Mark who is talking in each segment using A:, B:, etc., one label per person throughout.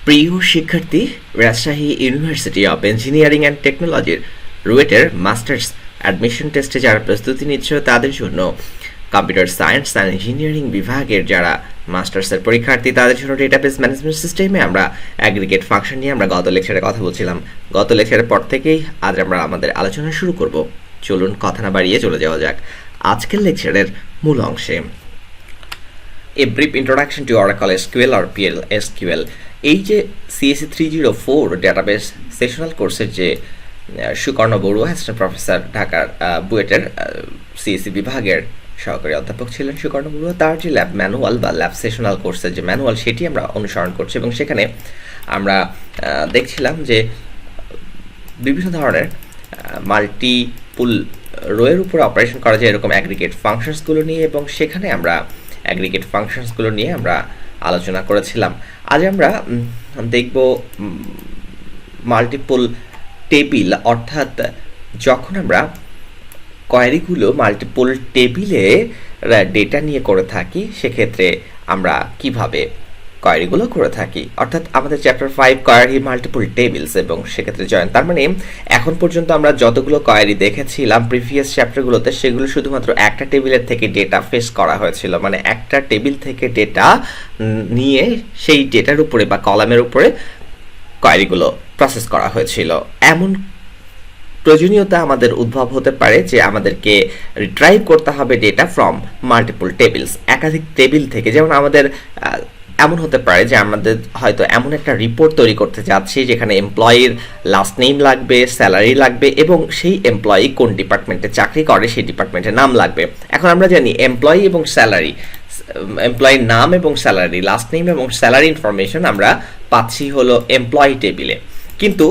A: প্রিয় শিক্ষার্থী, Rajshahi university of engineering and টেকনোলজির রুয়েটের মাস্টার্স অ্যাডমিশন টেস্টে যারা প্রস্তুতি নিচ্ছ তাদের জন্য কম্পিউটার সায়েন্স অ্যান্ড ইঞ্জিনিয়ারিং বিভাগের যারা মাস্টার্সের পরীক্ষার্থী তাদের জন্য ডেটাবেস ম্যানেজমেন্ট সিস্টেমে আমরা অ্যাগ্রিগেট ফাংশন নিয়ে আমরা গত লেকচারে কথা বলছিলাম। গত লেকচারের পর থেকেই আজ আমরা আমাদের আলোচনা শুরু করব। চলুন কথা না বাড়িয়ে চলে যাওয়া যাক আজকের লেকচারের মূল অংশে। A brief introduction to Oracle SQL or PL SQL। এই যে CSE 304 ডেটাবেস সেশনাল কোর্সের যে সুকর্ণ বড়ুয়া অ্যাসিস্ট্যান্ট প্রফেসর ঢাকার বুয়েটের CSE বিভাগের সহকারী অধ্যাপক ছিলেন সুকর্ণ বড়ুয়া, তার যে ল্যাব ম্যানুয়াল বা ল্যাব সেশনাল কোর্সের যে ম্যানুয়াল সেটি আমরা অনুসরণ করছি এবং সেখানে আমরা দেখছিলাম যে বিভিন্ন ধরনের মাল্টিপুল রোয়ের উপরে অপারেশন করা যায় এরকম অ্যাগ্রিগেট ফাংশনসগুলো নিয়ে, এবং সেখানে আমরা অ্যাগ্রিগেট ফাংশনসগুলো নিয়ে আমরা আলোচনা করেছিলাম। আজ আমরা দেখব মাল্টিপল টেবিল, অর্থাৎ যখন আমরা কোয়েরিগুলো মাল্টিপল টেবিলে ডেটা নিয়ে করে থাকি সেক্ষেত্রে আমরা কিভাবে কোয়েরিগুলো করে থাকি, অর্থাৎ আমাদের চ্যাপ্টার 5 কোয়েরি মাল্টিপল টেবিলস, এবং সেক্ষেত্রে জয়েন। তার মানে এখন পর্যন্ত আমরা যতগুলো কোয়েরি দেখেছিলাম প্রিভিয়াস চ্যাপ্টারগুলোতে সেগুলো শুধুমাত্র একটা টেবিলের থেকে ডেটা ফেস করা হয়েছিল, মানে একটা টেবিল থেকে ডেটা নিয়ে সেই ডেটার উপরে বা কলামের উপরে কোয়েরিগুলো প্রসেস করা হয়েছিল। এমন প্রয়োজনীয়তা আমাদের উদ্ভব হতে পারে যে আমাদেরকে রিট্রাইভ করতে হবে ডেটা ফ্রম মাল্টিপল টেবিলস, একাধিক টেবিল থেকে। যেমন আমাদের এমন হতে পারে যে আমাদের হয়তো এমন একটা রিপোর্ট তৈরি করতে যাচ্ছি যেখানে এমপ্লয়ির লাস্ট নেম লাগবে, স্যালারি লাগবে, এবং সেই এমপ্লয়ি কোন ডিপার্টমেন্টে চাকরি করে সেই ডিপার্টমেন্টের নাম লাগবে। এখন আমরা জানি এমপ্লয়ি এবং স্যালারি, এমপ্লয়ির নাম এবং স্যালারি, লাস্ট নেম এবং স্যালারি ইনফরমেশন আমরা পাচ্ছি হলো এমপ্লয়ি টেবিলে, কিন্তু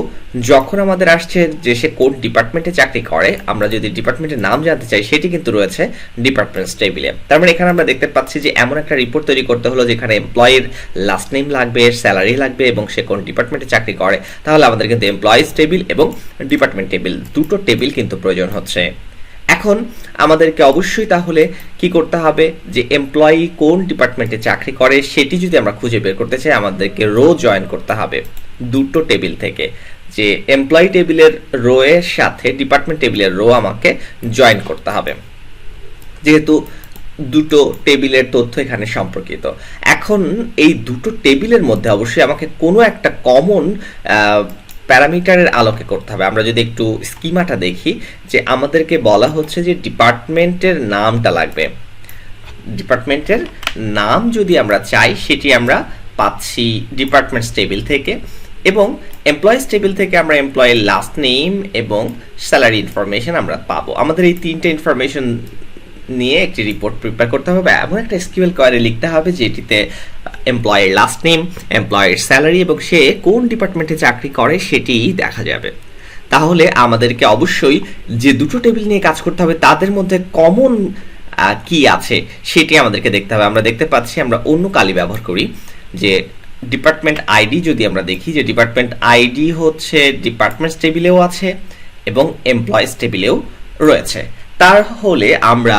A: যখন আমাদের আসছে যে সে কোন ডিপার্টমেন্টে চাকরি করে, আমরা যদি ডিপার্টমেন্টের নাম জানতে চাই সেটি কিন্তু রয়েছে ডিপার্টমেন্টস টেবিলে। তার মানে এখানে আমরা দেখতে পাচ্ছি যে এমন একটা রিপোর্ট তৈরি করতে হলো যেখানে এমপ্লয়ির লাস্ট নেম লাগবে, স্যালারি লাগবে এবং সে কোন ডিপার্টমেন্টে চাকরি করে, তাহলে আমাদের কিন্তু এমপ্লয়িজ টেবিল এবং ডিপার্টমেন্ট টেবিল দুটো টেবিল কিন্তু প্রয়োজন হচ্ছে। এখন আমাদেরকে অবশ্যই তাহলে কি করতে হবে যে এমপ্লয়ি কোন ডিপার্টমেন্টে চাকরি করে সেটি যদি আমরা খুঁজে বের করতে চাই আমাদেরকে রো জয়েন করতে হবে দুটো টেবিল থেকে, যে এমপ্লয়ি টেবিলের রো এর সাথে ডিপার্টমেন্ট টেবিলের রো আমাকে জয়েন করতে হবে, যেহেতু দুটো টেবিলের তথ্য এখানে সম্পর্কিত। এখন এই দুটো টেবিলের মধ্যে অবশ্যই আমাকে কোনো একটা কমন প্যারামিটারের আলোকে করতে হবে। আমরা যদি একটু স্কিমাটা দেখি যে আমাদেরকে বলা হচ্ছে যে ডিপার্টমেন্টের নামটা লাগবে, ডিপার্টমেন্টের নাম যদি আমরা চাই সেটি আমরা পাচ্ছি ডিপার্টমেন্টস টেবিল থেকে, এবং এমপ্লয়িজ টেবিল থেকে আমরা এমপ্লয়ির লাস্ট নেম এবং স্যালারি ইনফরমেশন আমরা পাবো। আমাদের এই তিনটে ইনফরমেশন নিয়ে একটি রিপোর্ট প্রিপেয়ার করতে হবে, এমন একটা এসকিউএল কোয়েরি লিখতে হবে যেটিতে এমপ্লয়ির লাস্ট নেম, এমপ্লয়ির স্যালারি এবং সে কোন ডিপার্টমেন্টে চাকরি করে সেটি দেখা যাবে। তাহলে আমাদেরকে অবশ্যই যে দুটো টেবিল নিয়ে কাজ করতে হবে তাদের মধ্যে কমন কি আছে সেটি আমাদেরকে দেখতে হবে। আমরা দেখতে পাচ্ছি আমরা অন্য কালি ব্যবহার করি, যে ডিপার্টমেন্ট আইডি যদি আমরা দেখি যে ডিপার্টমেন্ট আইডি হচ্ছে ডিপার্টমেন্টস টেবিলেও আছে এবং এমপ্লয়িজ টেবিলেও রয়েছে। তাহলে আমরা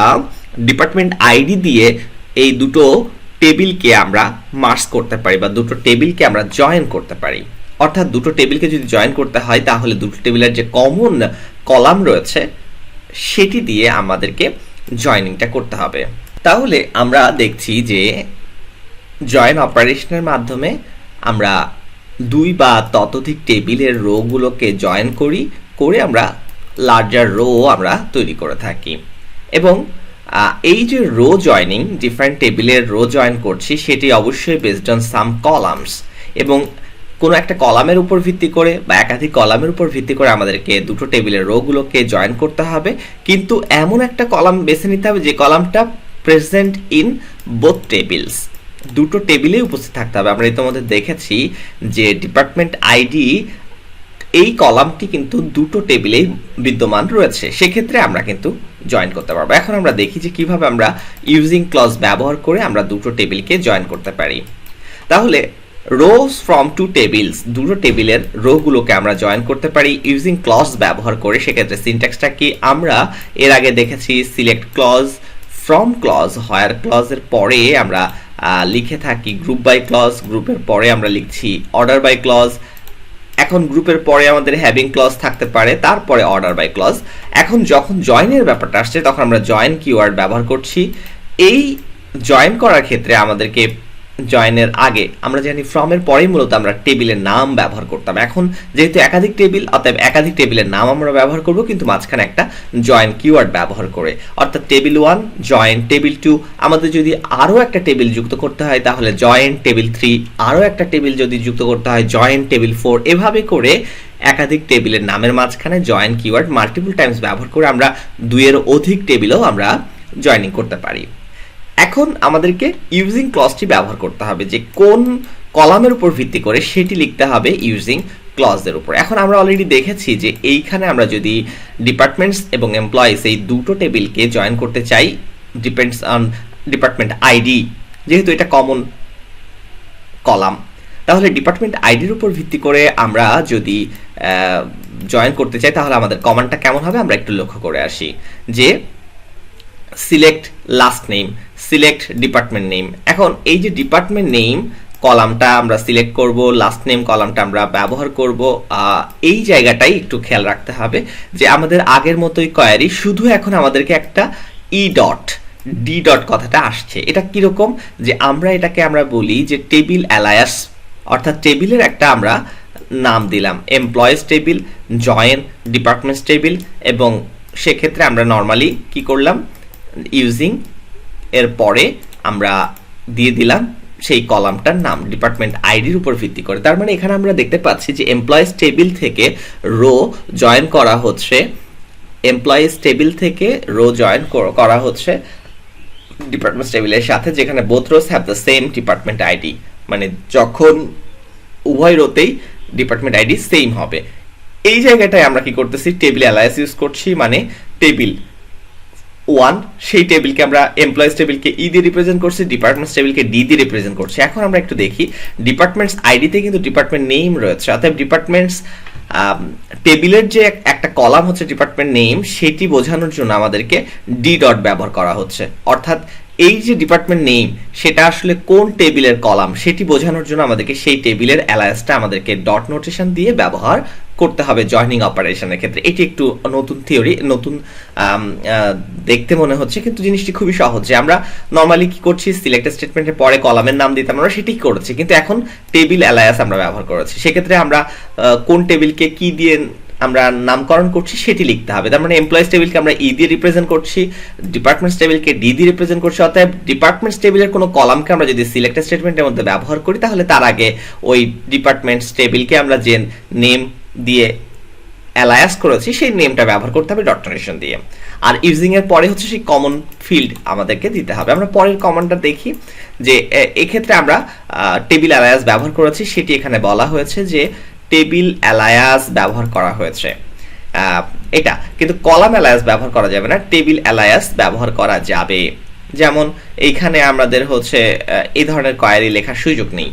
A: ডিপার্টমেন্ট আইডি দিয়ে এই দুটো টেবিলকে আমরা মার্জ করতে পারি বা দুটো টেবিলকে আমরা জয়েন করতে পারি। অর্থাৎ দুটো টেবিলকে যদি জয়েন করতে হয় তাহলে দুটো টেবিলের যে কমন কলাম রয়েছে সেটি দিয়ে আমাদেরকে জয়েনিংটা করতে হবে। তাহলে আমরা দেখছি যে জয়েন অপারেশনের মাধ্যমে আমরা দুই বা ততোধিক টেবিলের রোগুলোকে জয়েন করে আমরা লার্জার রো আমরা তৈরি করে থাকি, এবং এই যে রো জয়েনিং, ডিফারেন্ট টেবিলের রো জয়েন করছি সেটি অবশ্যই বেসড অন সাম কলামস, এবং কোনো একটা কলামের উপর ভিত্তি করে বা একাধিক কলামের উপর ভিত্তি করে আমাদেরকে দুটো টেবিলের রোগুলোকে জয়েন করতে হবে, কিন্তু এমন একটা কলাম বেছে নিতে হবে যে কলামটা প্রেজেন্ট ইন বোথ টেবিলস, দুটো টেবিলেই উপস্থিত থাকতে হবে। আমরা ইতিমধ্যে দেখেছি যে ডিপার্টমেন্ট আইডি এই কলামটি কিন্তু দুটো টেবিলেই বিদ্যমান রয়েছে, সেক্ষেত্রে আমরা কিন্তু জয়েন করতে পারবো। এখন আমরা দেখি যে কিভাবে আমরা ইউজিং ক্লজ ব্যবহার করে আমরা দুটো টেবিলকে জয়েন করতে পারি। তাহলে রোজ ফ্রম টু টেবিলস, দুটো টেবিলের রোগুলোকে আমরা জয়েন করতে পারি ইউজিং ক্লজ ব্যবহার করে। সেক্ষেত্রে সিনট্যাক্সটা কি, আমরা এর আগে দেখেছি সিলেক্ট ক্লজ, ফ্রম ক্লজ, হোয়ার ক্লজের পরে আমরা লিখে থাকি গ্রুপ বাই ক্লজ, গ্রুপের পরে আমরা লিখছি অর্ডার বাই ক্লজ। এখন গ্রুপের পরে আমাদের হ্যাভিং ক্লজ থাকতে পারে, তারপরে অর্ডার বাই ক্লজ। এখন যখন জয়েনের ব্যাপারটা আসছে তখন আমরা জয়েন কিওয়ার্ড ব্যবহার করছি। এই জয়েন করার ক্ষেত্রে আমাদেরকে জয়েনের আগে আমরা জানি ফ্রমের পরেই মূলত আমরা টেবিলের নাম ব্যবহার করতাম। এখন যেহেতু একাধিক টেবিল, অতএব একাধিক টেবিলের নাম আমরা ব্যবহার করব, কিন্তু মাঝখানে একটা জয়েন কিওয়ার্ড ব্যবহার করে, অর্থাৎ টেবিল 1 জয়েন টেবিল 2। আমাদের যদি আরও একটা টেবিল যুক্ত করতে হয় তাহলে জয়েন টেবিল 3, আরও একটা টেবিল যদি যুক্ত করতে হয় জয়েন টেবিল 4। এভাবে করে একাধিক টেবিলের নামের মাঝখানে জয়েন কিওয়ার্ড মাল্টিপল টাইমস ব্যবহার করে আমরা 2-এর অধিক টেবিলও আমরা জয়েনিং করতে পারি। এখন আমাদেরকে ইউজিং ক্লজটি ব্যবহার করতে হবে, যে কোন কলামের উপর ভিত্তি করে সেটি লিখতে হবে ইউজিং ক্লজের উপর। এখন আমরা অলরেডি দেখেছি যে এইখানে আমরা যদি ডিপার্টমেন্টস এবং এমপ্লয়িজ এই দুটো টেবিলকে জয়েন করতে চাই, ডিপেন্ডস অন ডিপার্টমেন্ট আইডি, যেহেতু এটা কমন কলাম, তাহলে ডিপার্টমেন্ট আইডির উপর ভিত্তি করে আমরা যদি জয়েন করতে চাই তাহলে আমাদের কমান্ডটা কেমন হবে আমরা একটু লক্ষ্য করে আসি। যে select last name, select department name. এখন এই যে ডিপার্টমেন্ট নেম কলামটা আমরা সিলেক্ট করব, লাস্ট নেম কলামটা আমরা ব্যবহার করব। এই জায়গাটাই একটু খেয়াল রাখতে হবে যে আমাদের আগের মতোই কোয়েরি, শুধু এখন আমাদেরকে একটা ডি ডট কথাটা আসছে। এটা কিরকম, যে আমরা বলি যে টেবিল অ্যালায়াস, অর্থাৎ টেবিলের একটা আমরা নাম দিলাম employees table, join departments table, এবং সেক্ষেত্রে আমরা নর্মালি কি করলাম, ইউজিং এর পরে আমরা দিয়ে দিলাম সেই কলামটার নাম ডিপার্টমেন্ট আইডির উপর ভিত্তি করে। তার মানে এখানে আমরা দেখতে পাচ্ছি যে এমপ্লয়িজ টেবিল থেকে রো জয়েন করা হচ্ছে, এমপ্লয়িজ টেবিল থেকে রো জয়েন করা হচ্ছে ডিপার্টমেন্ট টেবিলের সাথে, যেখানে both rose have the same department ID. মানে যখন উভয় রোতেই ডিপার্টমেন্ট আইডি সেম হবে। এই জায়গাটায় আমরা কি করতেছি, টেবিল অ্যালায়েন্স ইউজ করছি, মানে টেবিল 1 সেই টেবিলকে আমরা এমপ্লয়িজ টেবিলকে ই দিয়ে রিপ্রেজেন্ট করছি, ডিপার্টমেন্টস টেবিলকে ডি দিয়ে রিপ্রেজেন্ট করছি। এখন আমরা একটু দেখি ডিপার্টমেন্টস আইডিতে কিন্তু ডিপার্টমেন্ট নেম রয়েছে, অর্থাৎ ডিপার্টমেন্টস টেবিলের যে একটা কলাম হচ্ছে ডিপার্টমেন্ট নেম, সেটি বোঝানোর জন্য আমাদেরকে ডি ডট ব্যবহার করা হচ্ছে। অর্থাৎ এই যে ডিপার্টমেন্ট নেম সেটা আসলে কোন টেবিলের কলাম সেটি বোঝানোর জন্য আমাদেরকে সেই টেবিলের অ্যালায়েন্সটা আমাদেরকে ডট নোটেশন দিয়ে ব্যবহার করতে হবে জয়নিং অপারেশনের ক্ষেত্রে। এটি একটু নতুন থিওরি, নতুন দেখতে মনে হচ্ছে, কিন্তু জিনিসটি খুবই সহজ। যে আমরা নর্মালি কি করছি, সিলেক্ট স্টেটমেন্টের পরে কলামের নাম দিতাম, আমরা সেটি করেছি, কিন্তু এখন টেবিল অ্যালায়েন্স আমরা ব্যবহার করেছি। সেক্ষেত্রে আমরা কোন টেবিলকে কি দিয়ে আমরা নামকরণ করছি সেটি লিখতে হবে। তার মানে এমপ্লয়িজ টেবিলকে আমরা ই দিয়ে রিপ্রেজেন্ট করছি, ডিপার্টমেন্টস টেবিলকে ডি দিয়ে রিপ্রেজেন্ট করছি। অর্থাৎ ডিপার্টমেন্টস টেবিলের কোনো কলামকে আমরা যদি সিলেক্ট স্টেটমেন্টের মধ্যে ব্যবহার করি তাহলে তার আগে ওই ডিপার্টমেন্টস টেবিলকে আমরা যে নেম দিয়ে অ্যালায়েন্স করেছি সেই নেমটা ব্যবহার করতে হবে ডট নোটেশন দিয়ে। আর ইউজিং এর পরে হচ্ছে সেই কমন ফিল্ড আমাদেরকে দিতে হবে। আমরা পরের কমান্ডটা দেখি, যে এক্ষেত্রে আমরা টেবিল অ্যালায়েন্স ব্যবহার করেছি, সেটি এখানে বলা হয়েছে যে টেবিল অ্যালায়েন্স ব্যবহার করা হয়েছে এটা, কিন্তু কলাম অ্যালায়েন্স ব্যবহার করা যাবে না, টেবিল অ্যালায়েন্স ব্যবহার করা যাবে। যেমন এইখানে আমাদের হচ্ছে এই ধরনের কোয়েরি লেখার সুযোগ নেই,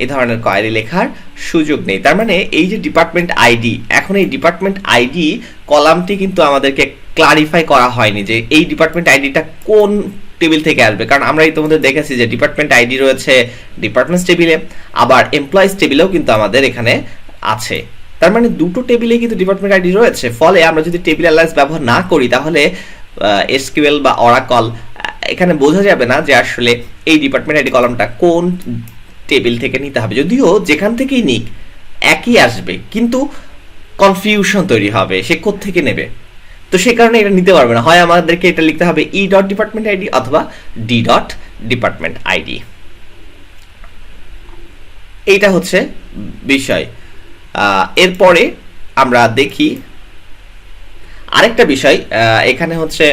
A: এই ধরনের কোয়েরি লেখার সুযোগ নেই। তার মানে এই যে ডিপার্টমেন্ট আইডি, এখন এই ডিপার্টমেন্ট আইডি কলামটি কিন্তু আমাদেরকে ক্লারিফাই করা হয়নি যে এই ডিপার্টমেন্ট আইডিটা কোন টেবিল থেকে আসবে, কারণ আমরা ইতিমধ্যে দেখেছি যে ডিপার্টমেন্ট আইডি রয়েছে ডিপার্টমেন্টস টেবিলে, আবার এমপ্লয়িজ টেবিলেও কিন্তু আমাদের এখানে আছে। তার মানে দুটো টেবিলে কিন্তু ডিপার্টমেন্ট আইডি রয়েছে। ফলে আমরা যদি টেবিল অ্যালায়েন্স ব্যবহার না করি তাহলে এসকিউএল বা অরাকল এখানে বোঝা যাবে না যে আসলে এই ডিপার্টমেন্ট আইডি কলামটা কোন টেবিল থেকে নিতে হবে। যদিও যেখান থেকেই নিক একই আসবে, কিন্তু কনফিউশন তৈরি হবে সে কোত্থেকে নেবে। তো সে কারণে এটা নিতে পারবে না, হয় আমাদেরকে এটা লিখতে হবে ই ডট ডিপার্টমেন্ট আইডি অথবা ডি ডট ডিপার্টমেন্ট আইডি। এইটা হচ্ছে বিষয়। এরপরে আমরা দেখি আরেকটা বিষয়, এখানে হচ্ছে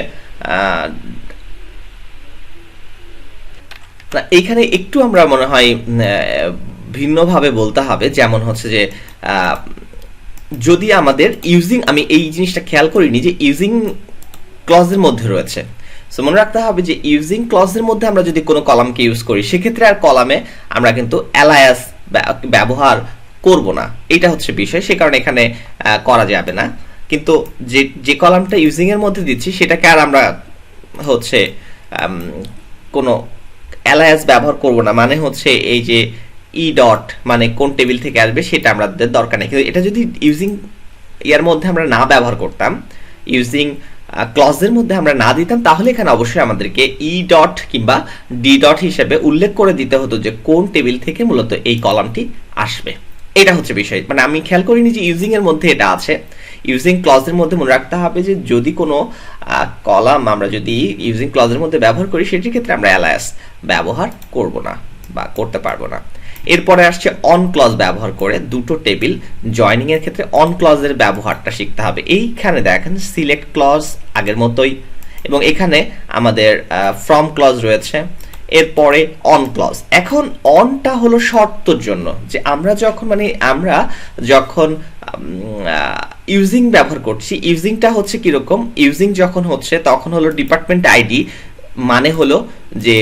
A: এইখানে একটু আমরা মনে হয় ভিন্নভাবে বলতে হবে। যেমন হচ্ছে যে যদি আমাদের ইউজিং, আমি এই জিনিসটা খেয়াল করিনি যে ইউজিং ক্লজের মধ্যে রয়েছে, সো মনে রাখতে হবে যে ইউজিং ক্লজের মধ্যে আমরা যদি কোনো কলামকে ইউজ করি সেক্ষেত্রে আর কলামে আমরা কিন্তু অ্যালায়েন্স ব্যবহার করব না, এটা হচ্ছে বিষয়। সে কারণে এখানে করা যাবে না। কিন্তু যে কলামটা ইউজিং এর মধ্যে দিচ্ছি সেটাকে আর আমরা হচ্ছে কোনো অ্যালায়াস ব্যবহার করব না, মানে হচ্ছে এই যে ই ডট মানে কোন টেবিল থেকে আসবে সেটা আমাদের দরকার নেই। কিন্তু এটা যদি ইউজিং ইয়ার মধ্যে আমরা না ব্যবহার করতাম, ইউজিং ক্লজের মধ্যে আমরা না দিতাম, তাহলে এখানে অবশ্যই আমাদেরকে ই ডট কিংবা ডি ডট হিসেবে উল্লেখ করে দিতে হতো যে কোন টেবিল থেকে মূলত এই কলামটি আসবে। এটা হচ্ছে বিষয়, মানে আমি খেয়াল করিনি যে ইউজিং এর মধ্যে এটা আছে। ইউজিং ক্লজের মধ্যে মনে রাখতে হবে যে যদি কোনো কলাম আমরা যদি ইউজিং ক্লজের মধ্যে ব্যবহার করি, সেটির ক্ষেত্রে আমরা অ্যালায়াস ব্যবহার করব না বা করতে পারবো না। এরপরে আসছে অন ক্লজ ব্যবহার করে দুটো টেবিল জয়নিং এর ক্ষেত্রে অন ক্লজের ব্যবহারটা শিখতে হবে। এইখানে দেখেন সিলেক্ট ক্লজ আগের মতোই, এবং এখানে আমাদের ফ্রম ক্লজ রয়েছে, এরপরে অন ক্লজ। এখন অনটা হলো শর্তর জন্য, যে আমরা যখন ইউজিং ব্যবহার করছি, ইউজিংটা হচ্ছে কিরকম, ইউজিং যখন হচ্ছে তখন হলো ডিপার্টমেন্ট আইডি, মানে হলো যে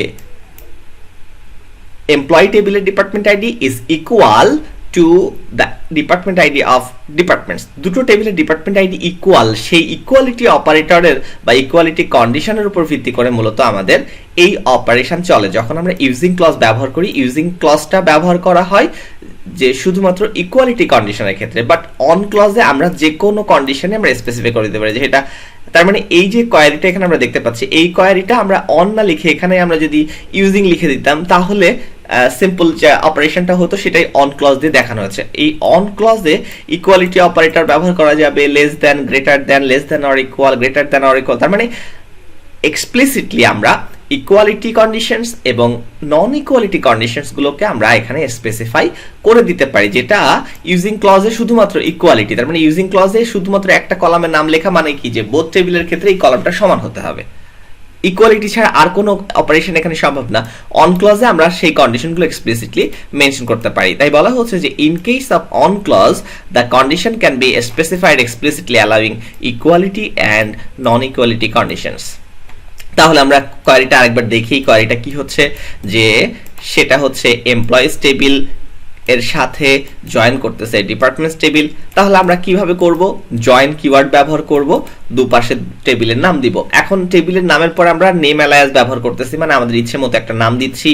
A: এমপ্লয়ি টেবিলের department ID is equal to the department ID of departments. দুটো টেবিলের ডিপার্টমেন্ট আইডি ইকুয়াল, সেই ইকুয়ালিটি অপারেটরের বা ইকুয়ালিটি কন্ডিশনের উপর ভিত্তি করে মূলত আমাদের এই অপারেশন চলে। যখন আমরা ইউজিং ক্লজ ব্যবহার করি, ইউজিং ক্লজটা ব্যবহার করা হয় যে শুধুমাত্র ইকুয়ালিটি কন্ডিশনের ক্ষেত্রে, বাট অন ক্লজে আমরা যে কোনো কন্ডিশনে আমরা স্পেসিফাই করে দিতে পারি যে এটা, তার মানে এই যে কোয়ারিটা এখানে আমরা দেখতে পাচ্ছি, এই কোয়ারিটা আমরা অন না লিখে এখানে আমরা যদি ইউজিং লিখে দিতাম, তাহলে সিম্পল যে অপারেশনটা হতো সেটাই অন ক্লজ দিয়ে দেখানো হয়েছে। এই অন ক্লজে ইকুয়ালিটি অপারেটর ব্যবহার করা যাবে, less than, greater than, less than or equal, greater than or equal. তার মানে এক্সপ্লিসিটলি আমরা ইকুয়ালিটি কন্ডিশনস এবং নন ইকুয়ালিটি কন্ডিশনস গুলোকে আমরা এখানে স্পেসিফাই করে দিতে পারি, যেটা ইউজিং ক্লজে শুধুমাত্র ইকুয়ালিটি। তার মানে ইউজিং ক্লজে শুধুমাত্র একটা কলামের নাম লেখা মানে কি, যে বোথ টেবিলের ক্ষেত্রে এই কলামটা সমান হতে হবে। ইকুয়ালিটি ছাড়া আর কোনো অপারেশন এখানে সম্ভব না। অন ক্লজে আমরা সেই কন্ডিশনগুলো এক্সপ্লিসিটলি মেনশন করতে পারি। তাই বলা হচ্ছে যে in case of on clause the condition can be specified explicitly allowing equality and non equality conditions. তাহলে আমরা কোয়ারিটা আরেকবার দেখি, কোয়ারিটা কি হচ্ছে, যে সেটা হচ্ছে এমপ্লয়িজ টেবিল এর সাথে জয়েন করতেছে ডিপার্টমেন্টস টেবিল। তাহলে আমরা কিভাবে করব, জয়েন কিওয়ার্ড ব্যবহার করব, দুপাশে টেবিলের নাম দিব। এখন টেবিলের নামের পর আমরা নেম অ্যালায়াস ব্যবহার করতেছি, মানে আমাদের ইচ্ছে মতো একটা নাম দিচ্ছি।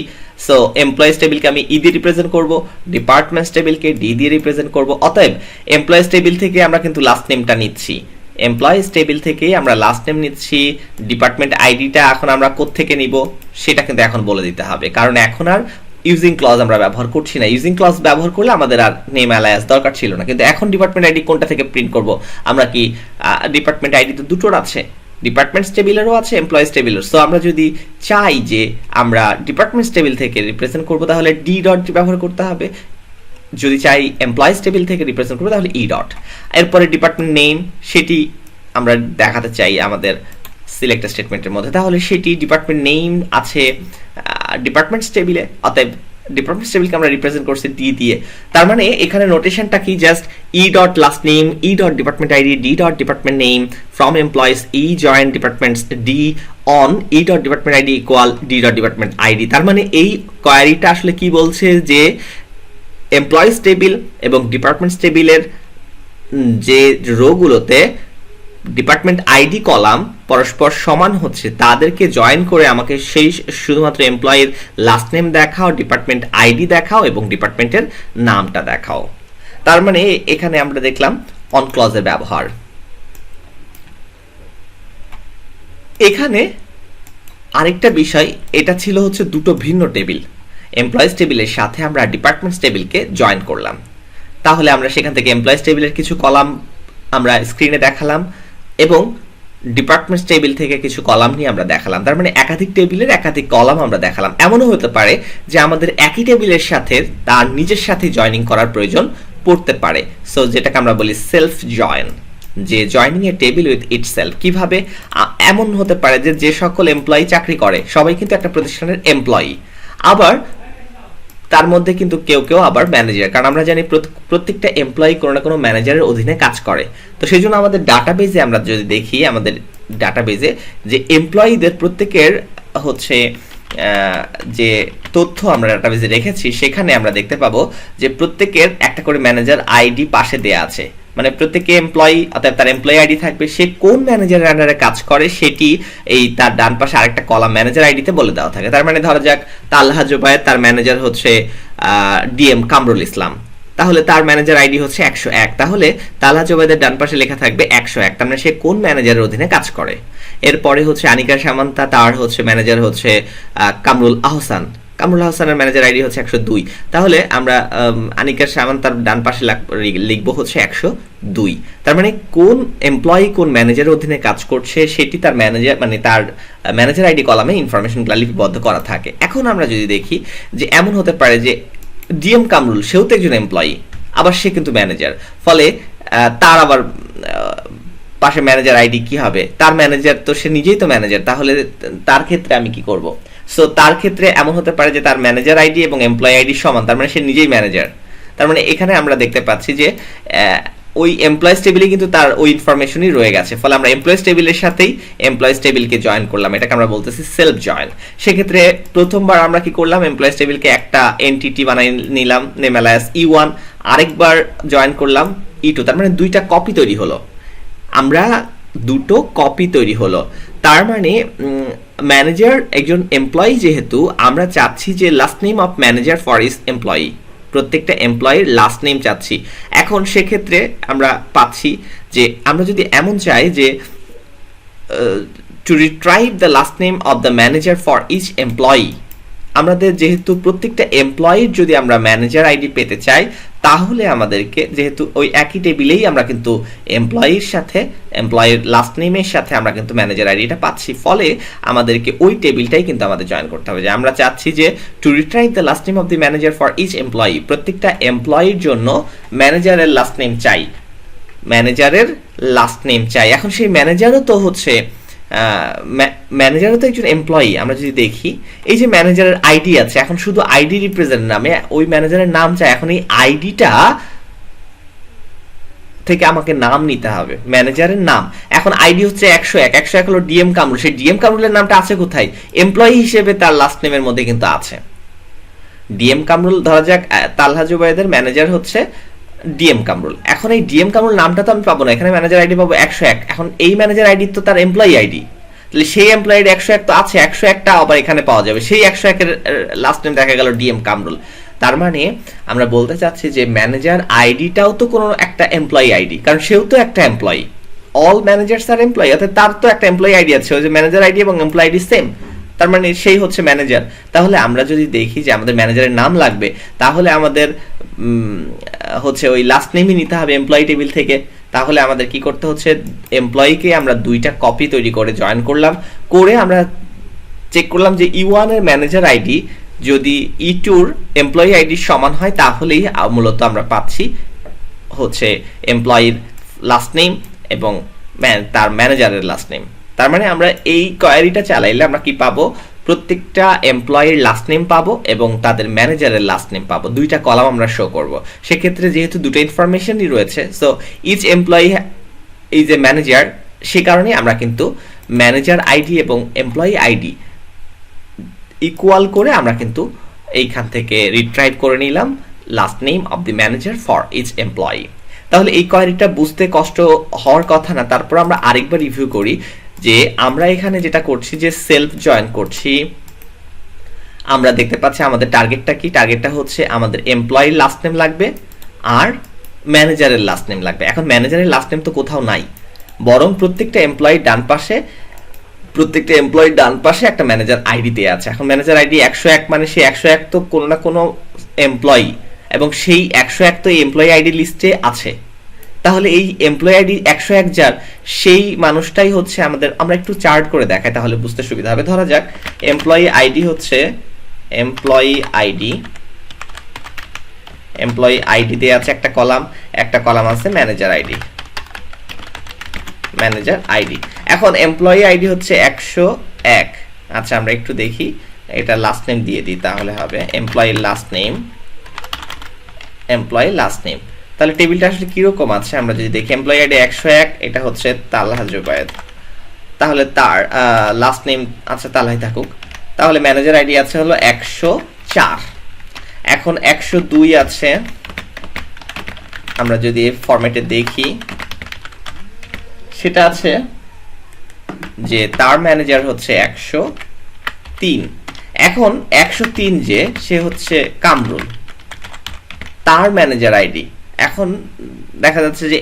A: সো এমপ্লয়িজ টেবিলকে আমি ই দিয়ে রিপ্রেজেন্ট করব, ডিপার্টমেন্টস টেবিলকে ডি দিয়ে রিপ্রেজেন্ট করব। অতএব এমপ্লয়িজ টেবিল থেকে আমরা কিন্তু লাস্ট নেমটা নিচ্ছি, এমপ্লয়িজ টেবিল থেকেই আমরা লাস্ট নেম নিচ্ছি। ডিপার্টমেন্ট আইডিটা এখন আমরা কোত্থেকে নিব সেটা কিন্তু এখন বলে দিতে হবে, কারণ এখন আর ইউজিং ক্লজ আমরা ব্যবহার করছি না। ইউজিং ক্লজ ব্যবহার করলে আমাদের আর নেম অ্যালায়াস দরকার ছিল না, কিন্তু এখন ডিপার্টমেন্ট আইডি কোনটা থেকে প্রিন্ট করব আমরা, কি ডিপার্টমেন্ট আইডি তো দুটোর আছে, ডিপার্টমেন্টস টেবিলেরও আছে, এমপ্লয়িজ টেবিলের। সো আমরা যদি চাই যে আমরা ডিপার্টমেন্টস টেবিল থেকে রিপ্রেজেন্ট করব, তাহলে ডি ডট ব্যবহার করতে হবে। যদি চাই এমপ্লয়িজ টেবিল থেকে রিপ্রেজেন্ট করবো, তাহলে ই ডট। এরপরে ডিপার্টমেন্ট নেম, সেটি আমরা দেখাতে চাই আমাদের সিলেক্ট স্টেটমেন্টের মধ্যে, তাহলে সেটি ডিপার্টমেন্ট নেম আছে ডিপার্টমেন্টস টেবিলে। অতএব ডিপার্টমেন্টস টেবিলকে আমরা রিপ্রেজেন্ট করছি ডি দিয়ে। তার মানে এখানে নোটেশনটা কি, just E dot last name, E dot department ID, D dot department name, from employees E join departments D, on E dot department ID equal D dot department ID. তার মানে এই কোয়ারিটা আসলে কি বলছে, যে এমপ্লয়িজ টেবিল এবং departments টেবিলের যে রোগুলোতে ডিপার্টমেন্ট আইডি কলাম পরস্পর সমান হচ্ছে, তাদেরকে জয়েন করে আমাকে সেই শুধুমাত্র এমপ্লয়ির লাস্ট নেম দেখাও, ডিপার্টমেন্ট আইডি দেখাও এবং ডিপার্টমেন্টের নামটা দেখাও। তার মানে এখানে আমরা দেখলাম অন ক্লজের ব্যবহার। এখানে আরেকটা বিষয়, এটা ছিল হচ্ছে দুটো ভিন্ন টেবিল, এমপ্লয়িজ টেবিলের সাথে আমরা ডিপার্টমেন্টস টেবিলকে জয়েন করলাম। তাহলে আমরা সেখান থেকে এমপ্লয়িজ টেবিলের কিছু কলাম আমরা স্ক্রিনে দেখালাম এবং ডিপার্টমেন্টস টেবিল থেকে কিছু কলাম নিয়ে আমরা দেখালাম। তার মানে একাধিক টেবিলের একাধিক কলাম আমরা দেখালাম। এমনও হতে পারে যে আমাদের একই টেবিলের সাথে তার নিজের সাথে জয়েনিং করার প্রয়োজন পড়তে পারে। সো যেটাকে আমরা বলি সেলফ জয়েন, যে joining A table with itself. কিভাবে, এমন হতে পারে যে যে সকল এমপ্লয়ি চাকরি করে সবাই কিন্তু একটা প্রতিষ্ঠানের এমপ্লয়ি, আবার তার মধ্যে কিন্তু কেউ কেউ আবার ম্যানেজার, কারণ আমরা জানি প্রত্যেকটা এমপ্লয়ি কোনো না কোনো ম্যানেজারের অধীনে কাজ করে। তো সেই জন্য আমাদের ডাটাবেজে আমরা যদি দেখি, আমাদের ডাটাবেজে যে এমপ্লয়িদের প্রত্যেকের হচ্ছে যে তথ্য আমরা ডাটাবেজে রেখেছি, সেখানে আমরা দেখতে পাবো যে প্রত্যেকের একটা করে ম্যানেজার আইডি পাশে দেয়া আছে। মানে প্রত্যেককে এমপ্লয়ি অর্থাৎ তার এমপ্লয়ি আইডি থাকবে, সে কোন ম্যানেজারের আন্ডারে কাজ করে সেটি এই তার ডান পাশে আরেকটা কলাম ম্যানেজার আইডিতে বলে দেওয়া থাকে। তার মানে ধরা যাক তালহা জুবায়ের, তার ম্যানেজার হচ্ছে ডিএম কামরুল ইসলাম, তাহলে তার ম্যানেজার আইডি হচ্ছে 101। তাহলে তালহা জুবায়েদের ডান পাশে লেখা থাকবে 101, তার মানে সে কোন ম্যানেজারের অধীনে কাজ করে। এরপরে হচ্ছে আনিকা সামান্তা, তার হচ্ছে ম্যানেজার হচ্ছে কামরুল আহসান, কামরুল আহসানের ম্যানেজার আইডি হচ্ছে 102। তাহলে আমরা আনিকা সামান্তার ডান পাশে লিখবো হচ্ছে 102। তার মানে কোন এমপ্লয়ি কোন ম্যানেজারের অধীনে কাজ করছে সেটি তার ম্যানেজার মানে তার ম্যানেজার আইডি কলামে ইনফরমেশনগুলো লিপিবদ্ধ করা থাকে। এখন আমরা যদি দেখি যে এমন হতে পারে যে ডিএম কামরুল সেও তো একজন এমপ্লয়ি, আবার সে কিন্তু ম্যানেজার, ফলে তার আবার পাশে ম্যানেজার আইডি কি হবে, তার ম্যানেজার তো সে নিজেই তো ম্যানেজার, তাহলে তার ক্ষেত্রে আমি কি করব? সো তার ক্ষেত্রে এমন হতে পারে যে তার ম্যানেজার আইডি এবং এমপ্লয়ি আইডি সমান, তার মানে সে নিজেই ম্যানেজার। তার মানে এখানে আমরা দেখতে পাচ্ছি যে ওই এমপ্লয়িজ টেবিলে কিন্তু তার ওই ইনফরমেশনই রয়ে গেছে, ফলে আমরা এমপ্লয়িজ টেবিলের সাথেই এমপ্লয়িজ টেবিলকে জয়েন করলাম, এটাকে আমরা বলতেছি সেলফ জয়েন। সেক্ষেত্রে প্রথমবার আমরা কি করলাম, এমপ্লয়িজ টেবিলকে একটা এনটিটি বানাই নিলাম নেম অ্যালায়াস E1, আরেকবার জয়েন করলাম E2, তার মানে দুইটা কপি তৈরি হলো, আমরা দুটো কপি তৈরি হলো। তার মানে ম্যানেজার একজন এমপ্লয়ি, যেহেতু আমরা চাচ্ছি যে last name of manager for is employee, প্রত্যেকটা এমপ্লয়ির লাস্ট নেম চাচ্ছি। এখন সেক্ষেত্রে আমরা পাচ্ছি যে আমরা যদি এমন চাই যে to retrieve the last name of the manager for each employee, আমাদের যেহেতু প্রত্যেকটা এমপ্লয়ির যদি আমরা ম্যানেজার আইডি পেতে চাই, তাহলে আমাদেরকে যেহেতু ওই একই টেবিলেই আমরা কিন্তু এমপ্লয়ির সাথে এমপ্লয়ির লাস্ট নেমের সাথে আমরা কিন্তু ম্যানেজার আইডিটা পাচ্ছি, ফলে আমাদেরকে ওই টেবিলটাই কিন্তু আমাদের জয়েন করতে হবে। যে আমরা চাচ্ছি যে to retrieve the last name of the manager for each employee, প্রত্যেকটা এমপ্লয়ির জন্য ম্যানেজারের লাস্ট নেম চাই, ম্যানেজারের লাস্ট নেম চাই। এখন সেই ম্যানেজারও তো হচ্ছে ম্যানেজারও তো একজন এমপ্লয়ি। আমরা যদি দেখি এই যে ম্যানেজারের আইডি আছে, এখন শুধু আইডি রিপ্রেজেন্ট নামে ওই ম্যানেজারের নাম চাই, এখন এই আইডিটা থেকে আমাকে নাম নিতে হবে, ম্যানেজারের নাম। এখন আইডি হচ্ছে 101, 101 হলো ডিএম কামরুল, সেই ডিএম কামরুলের নামটা আছে কোথায়? এমপ্লয়ি হিসেবে তার লাস্ট নেমের মধ্যে কিন্তু আছে ডিএম কামরুল। ধরা যাক তালহা জুবায়েদের ম্যানেজার হচ্ছে ডিএম কামরুল, এখন এই ডিএম কামরুল নামটা তো আমি পাবো না, এখানে ম্যানেজার আইডি পাবো 101। এখন এই ম্যানেজার আইডি তো তার এমপ্লয়ি আইডি, তাহলে সেই এমপ্লয়ি 101 তো আছে, 101টা আবার এখানে পাওয়া যাবে, সেই 101 এর লাস্ট নেম দেখা গেল ডিএম কামরুল। তার মানে আমরা বলতে চাচ্ছি যে ম্যানেজার আইডিটাও তো কোনো একটা এমপ্লয়ি আইডি, কারণ সেও তো একটা এমপ্লয়ি, অল ম্যানেজার্স আর এমপ্লয়ি, অর্থাৎ তার তো একটা এমপ্লয়ি আইডি আছে, ওই যে ম্যানেজার আইডি এবং এমপ্লয়ি আইডি সেম, তার মানে সেই হচ্ছে ম্যানেজার। তাহলে আমরা যদি দেখি যে আমাদের ম্যানেজারের নাম লাগবে, তাহলে আমাদের হচ্ছে ওই লাস্ট নেমই নিতে হবে এমপ্লয়ি টেবিল থেকে। তাহলে আমাদের কি করতে হচ্ছে, এমপ্লয়িকে আমরা দুইটা কপি তৈরি করে জয়েন করলাম, করে আমরা চেক করলাম যে E1 এর ম্যানেজার আইডি যদি E2 এর এমপ্লয়ি আইডির সমান হয়, তাহলেই মূলত আমরা পাচ্ছি হচ্ছে এমপ্লয়ির লাস্ট নেম এবং তার ম্যানেজারের লাস্ট নেম। তার মানে আমরা এই কোয়েরিটা চালাইলে আমরা কি পাবো, প্রত্যেকটা এমপ্লয়ির লাস্ট নেম পাবো এবং তাদের ম্যানেজারের লাস্ট নেম পাবো, দুইটা কলাম আমরা শো করব। সেক্ষেত্রে যেহেতু দুটো ইনফরমেশনই রয়েছে, so each employee is a manager, সে কারণে আমরা কিন্তু ম্যানেজার আইডি এবং এমপ্লয়ি আইডি ইকুয়াল করে আমরা কিন্তু এইখান থেকে রিট্রাইভ করে নিলাম last name of the manager for each employee. তাহলে এই কোয়েরিটা বুঝতে কষ্ট হওয়ার কথা না। তারপর আমরা আরেকবার রিভিউ করি যে আমরা এখানে যেটা করছি যে সেলফ জয়েন করছি, আমরা দেখতে পাচ্ছি আমাদের টার্গেটটা কি, টার্গেটটা হচ্ছে আমাদের এমপ্লয়ির লাস্ট নেম লাগবে আর ম্যানেজারের লাস্ট নেম লাগবে। এখন ম্যানেজারের লাস্ট নেম তো কোথাও নাই, বরং প্রত্যেকটা এমপ্লয়ির ডান পাশে একটা ম্যানেজার আইডি দেয়া আছে। এখন ম্যানেজার আইডি 101, মানে সেই 101 তো কোনো না কোনো এমপ্লয়ি, এবং সেই 101 তো এই এমপ্লয়ি আইডি লিস্টে আছে। তাহলে এই এমপ্লয়ি আইডি 101 যার, সেই মানুষটাই হচ্ছে আমাদের, আমরা একটু চার্ট করে দেখাই তাহলে বুঝতে সুবিধা হবে। ধরা যাক এমপ্লয়ি আইডি হচ্ছে এমপ্লয়ি আইডি দিয়ে আছে একটা কলাম আছে ম্যানেজার আইডি। এখন এমপ্লয়ি আইডি হচ্ছে 101। আচ্ছা আমরা একটু দেখি, এটা লাস্ট নেম দিয়ে দিই, তাহলে হবে এমপ্লয়ি লাস্ট নেম। তাহলে টেবিলটা আসলে কিরকম আছে আমরা যদি দেখি, এমপ্লয়ি আইডি 101, এটা হচ্ছে তালহা জুবায়ের, তাহলে তার লাস্ট নেম আচ্ছা তালহাই থাকুক। তাহলে ম্যানেজার আইডি আছে হলো 104। এখন 102 আছে, আমরা যদি ফরম্যাটে দেখি সেটা আছে যে তার ম্যানেজার হচ্ছে 103। এখন 103 যে সে হচ্ছে কামরুল, তার ম্যানেজার আইডি। এখন দেখা যাচ্ছে যে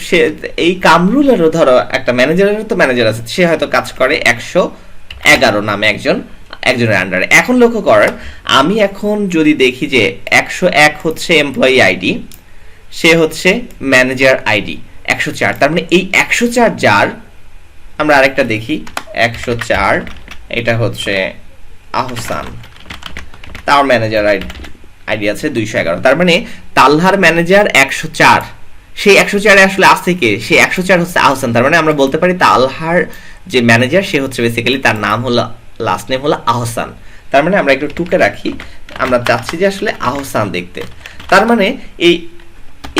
A: সে এই কামরুলেরও ধরো একটা ম্যানেজারেরও তো ম্যানেজার আছে, সে হয়তো কাজ করে 111 নামে একজনের আন্ডারে। এখন লক্ষ্য করেন, আমি এখন যদি দেখি যে 101 হচ্ছে এমপ্লয়ি আইডি, সে হচ্ছে ম্যানেজার আইডি 104। তার মানে এই 104 যার, আমরা আরেকটা দেখি 104, এটা হচ্ছে আহসান, তার ম্যানেজার আইডি আছে 211। তার মানে তালহার ম্যানেজার 104, সেই 104 আসলে আছে কে? সেই 104 হচ্ছে আহসান। তার মানে আমরা বলতে পারি তালহার যে ম্যানেজার সে হচ্ছে বেসিক্যালি, তার নাম হলো, লাস্ট নেম হলো আহসান। তার মানে আমরা একটু টুকে রাখি, আমরা চাচ্ছি যে আসলে আহসান দেখতে। তার মানে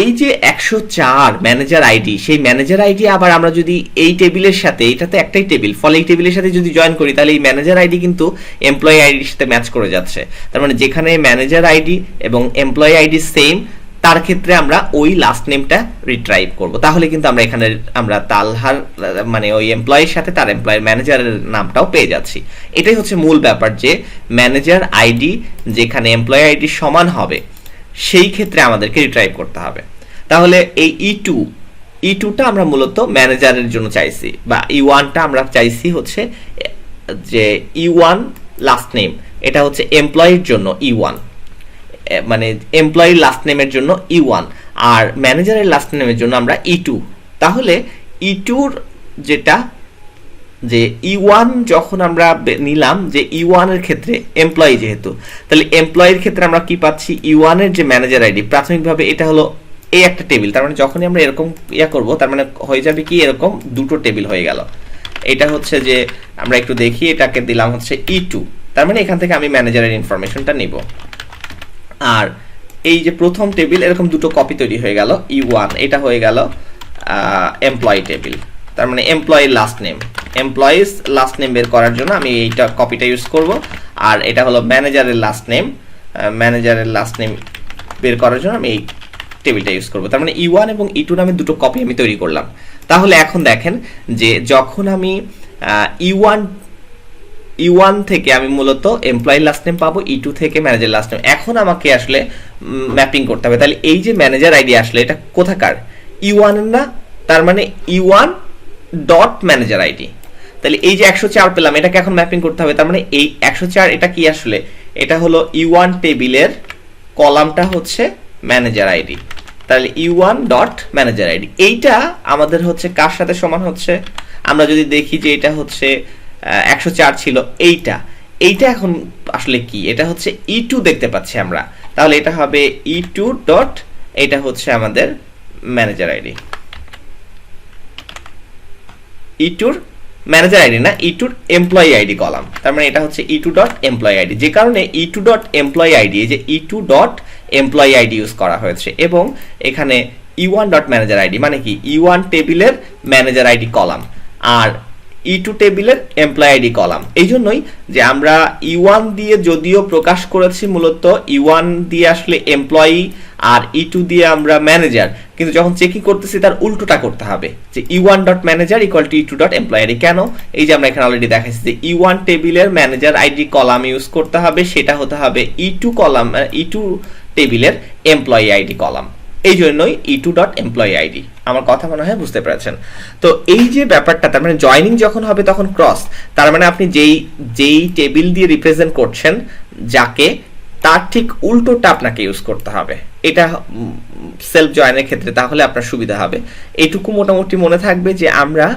A: এই যে 104 ম্যানেজার আইডি, সেই ম্যানেজার আইডি আবার আমরা যদি এই টেবিলের সাথে, এটা তো একটাই টেবিল, ফলে এই টেবিলের সাথে যদি জয়েন করি তাহলে এই ম্যানেজার আইডি কিন্তু এমপ্লয়ি আইডির সাথে ম্যাচ করে যাচ্ছে। তার মানে যেখানে ম্যানেজার আইডি এবং এমপ্লয়ি আইডি সেম, তার ক্ষেত্রে আমরা ওই লাস্ট নেমটা রিট্রাইভ করব। তাহলে কিন্তু আমরা এখানে আমরা তালহার মানে ওই এমপ্লয়ির সাথে তার এমপ্লয়ের ম্যানেজারের নামটাও পেয়ে যাচ্ছি। এটাই হচ্ছে মূল ব্যাপার, যে ম্যানেজার আইডি যেখানে এমপ্লয়ি আইডি সমান হবে সেই ক্ষেত্রে আমাদেরকে রিট্রাইভ করতে হবে। তাহলে এই E2টা আমরা মূলত ম্যানেজারের জন্য চাইছি, বা E1টা আমরা চাইছি হচ্ছে যে E1 লাস্ট নেম, এটা হচ্ছে এমপ্লয়ির জন্য E1, মানে এমপ্লয়ির লাস্ট নেমের জন্য E1, আর ম্যানেজারের লাস্ট নেমের জন্য আমরা E2। তাহলে E2র যেটা, যে E1 যখন আমরা নিলাম, যে E1 এর ক্ষেত্রে এমপ্লয়ি যেহেতু, তাহলে এমপ্লয়ির ক্ষেত্রে আমরা কি পাচ্ছি? E1 এর যে ম্যানেজার আইডি, প্রাথমিকভাবে এটা হলো এই একটা টেবিল। তার মানে যখনই আমরা এরকম করব, তার মানে হয়ে যাবে কি, এরকম দুটো টেবিল হয়ে গেল। এটা হচ্ছে যে আমরা একটু দেখি, এটাকে দিলাম হচ্ছে E2। তার মানে এখান থেকে আমি ম্যানেজারের ইনফরমেশনটা নিব, আর এই যে প্রথম টেবিল, এরকম দুটো কপি তৈরি হয়ে গেল। E1 এটা হয়ে গেল এমপ্লয়ি টেবিল। তার মানে এমপ্লয়ির last name, employee's last name বের করার জন্য আমি এইটা কপিটা ইউজ করব, আর এটা হলো ম্যানেজারের লাস্ট নেম, ম্যানেজারের লাস্ট নেম বের করার জন্য আমি এই টেবিলটা ইউজ করব। তার মানে E1 এবং E2 নামে দুটো কপি আমি তৈরি করলাম। তাহলে এখন দেখেন যে যখন আমি E1 থেকে আমি মূলত এমপ্লয়ি লাস্ট নেম পাবো, E2 থেকে ম্যানেজার লাস্ট নেম। এখন আমাকে আসলে ম্যাপিং করতে হবে। তাহলে এই যে ম্যানেজার আইডি আসলে এটা কোথাকার? E1 এর না? তার মানে E1 ডট ম্যানেজার আইডি। তাহলে এই যে 104 পেলাম, এটাকে এখন ম্যাপিং করতে হবে। তার মানে এই 104 এটা কি আসলে? এটা হলো E1 টেবিলের কলামটা হচ্ছে ম্যানেজার আইডি। তাহলে E1 ডট ম্যানেজার আইডি, এইটা আমাদের হচ্ছে কার সাথে সমান হচ্ছে? আমরা যদি দেখি যে এটা হচ্ছে 104 ছিল, এইটা এখন আসলে কি? এটা হচ্ছে E2 দেখতে পাচ্ছি আমরা। তাহলে এটা হবে E2 ডট, এটা হচ্ছে আমাদের ম্যানেজার আইডি, E2র ম্যানেজার আইডি না, E2র এমপ্লয়ি আইডি কলাম। তার মানে এটা হচ্ছে E2 ডট এমপ্লয়ি আইডি, যে কারণে E2 ডট এমপ্লয়ি আইডি, এই যে E2 dot employee ID use করা হয়েছে, এবং এখানে E1 ডট ম্যানেজার আইডি মানে কি? E1 টেবিলের ম্যানেজার আইডি কলাম, আর E2 টেবিলের এমপ্লয়ি আইডি কলাম। এই জন্যই যে আমরা E1 দিয়ে যদিও প্রকাশ করেছি মূলত E1 দিয়ে আসলে এমপ্লয়ি, আর E2 দিয়ে আমরা ম্যানেজার, কিন্তু যখন চেকিং করতেছি তার উল্টোটা করতে হবে, যে E1 dot manager equal to E2 dot employee ID. কেন? এই যে আমরা এখানে অলরেডি দেখাইছি যে E1 টেবিলের ম্যানেজার আইডি কলাম ইউজ করতে হবে, সেটা হতে হবে E2 কলাম, E2 টেবিলের এমপ্লয়ি আইডি কলাম। এই জন্যই E2 ডট এমপ্লয়ি আইডি। আমার কথা মনে হয় বুঝতে পেরেছেন। তো এই যে ব্যাপারটা, তার মানে জয়নিং যখন হবে তখন ক্রস, তার মানে আপনি যেই টেবিল দিয়ে রিপ্রেজেন্ট করছেন যাকে, তার ঠিক উল্টোটা আপনাকে ইউজ করতে হবে। এটা সেলফ জয়েনের ক্ষেত্রে তাহলে আপনার সুবিধা হবে। এইটুকু মোটামুটি মনে থাকবে যে আমরা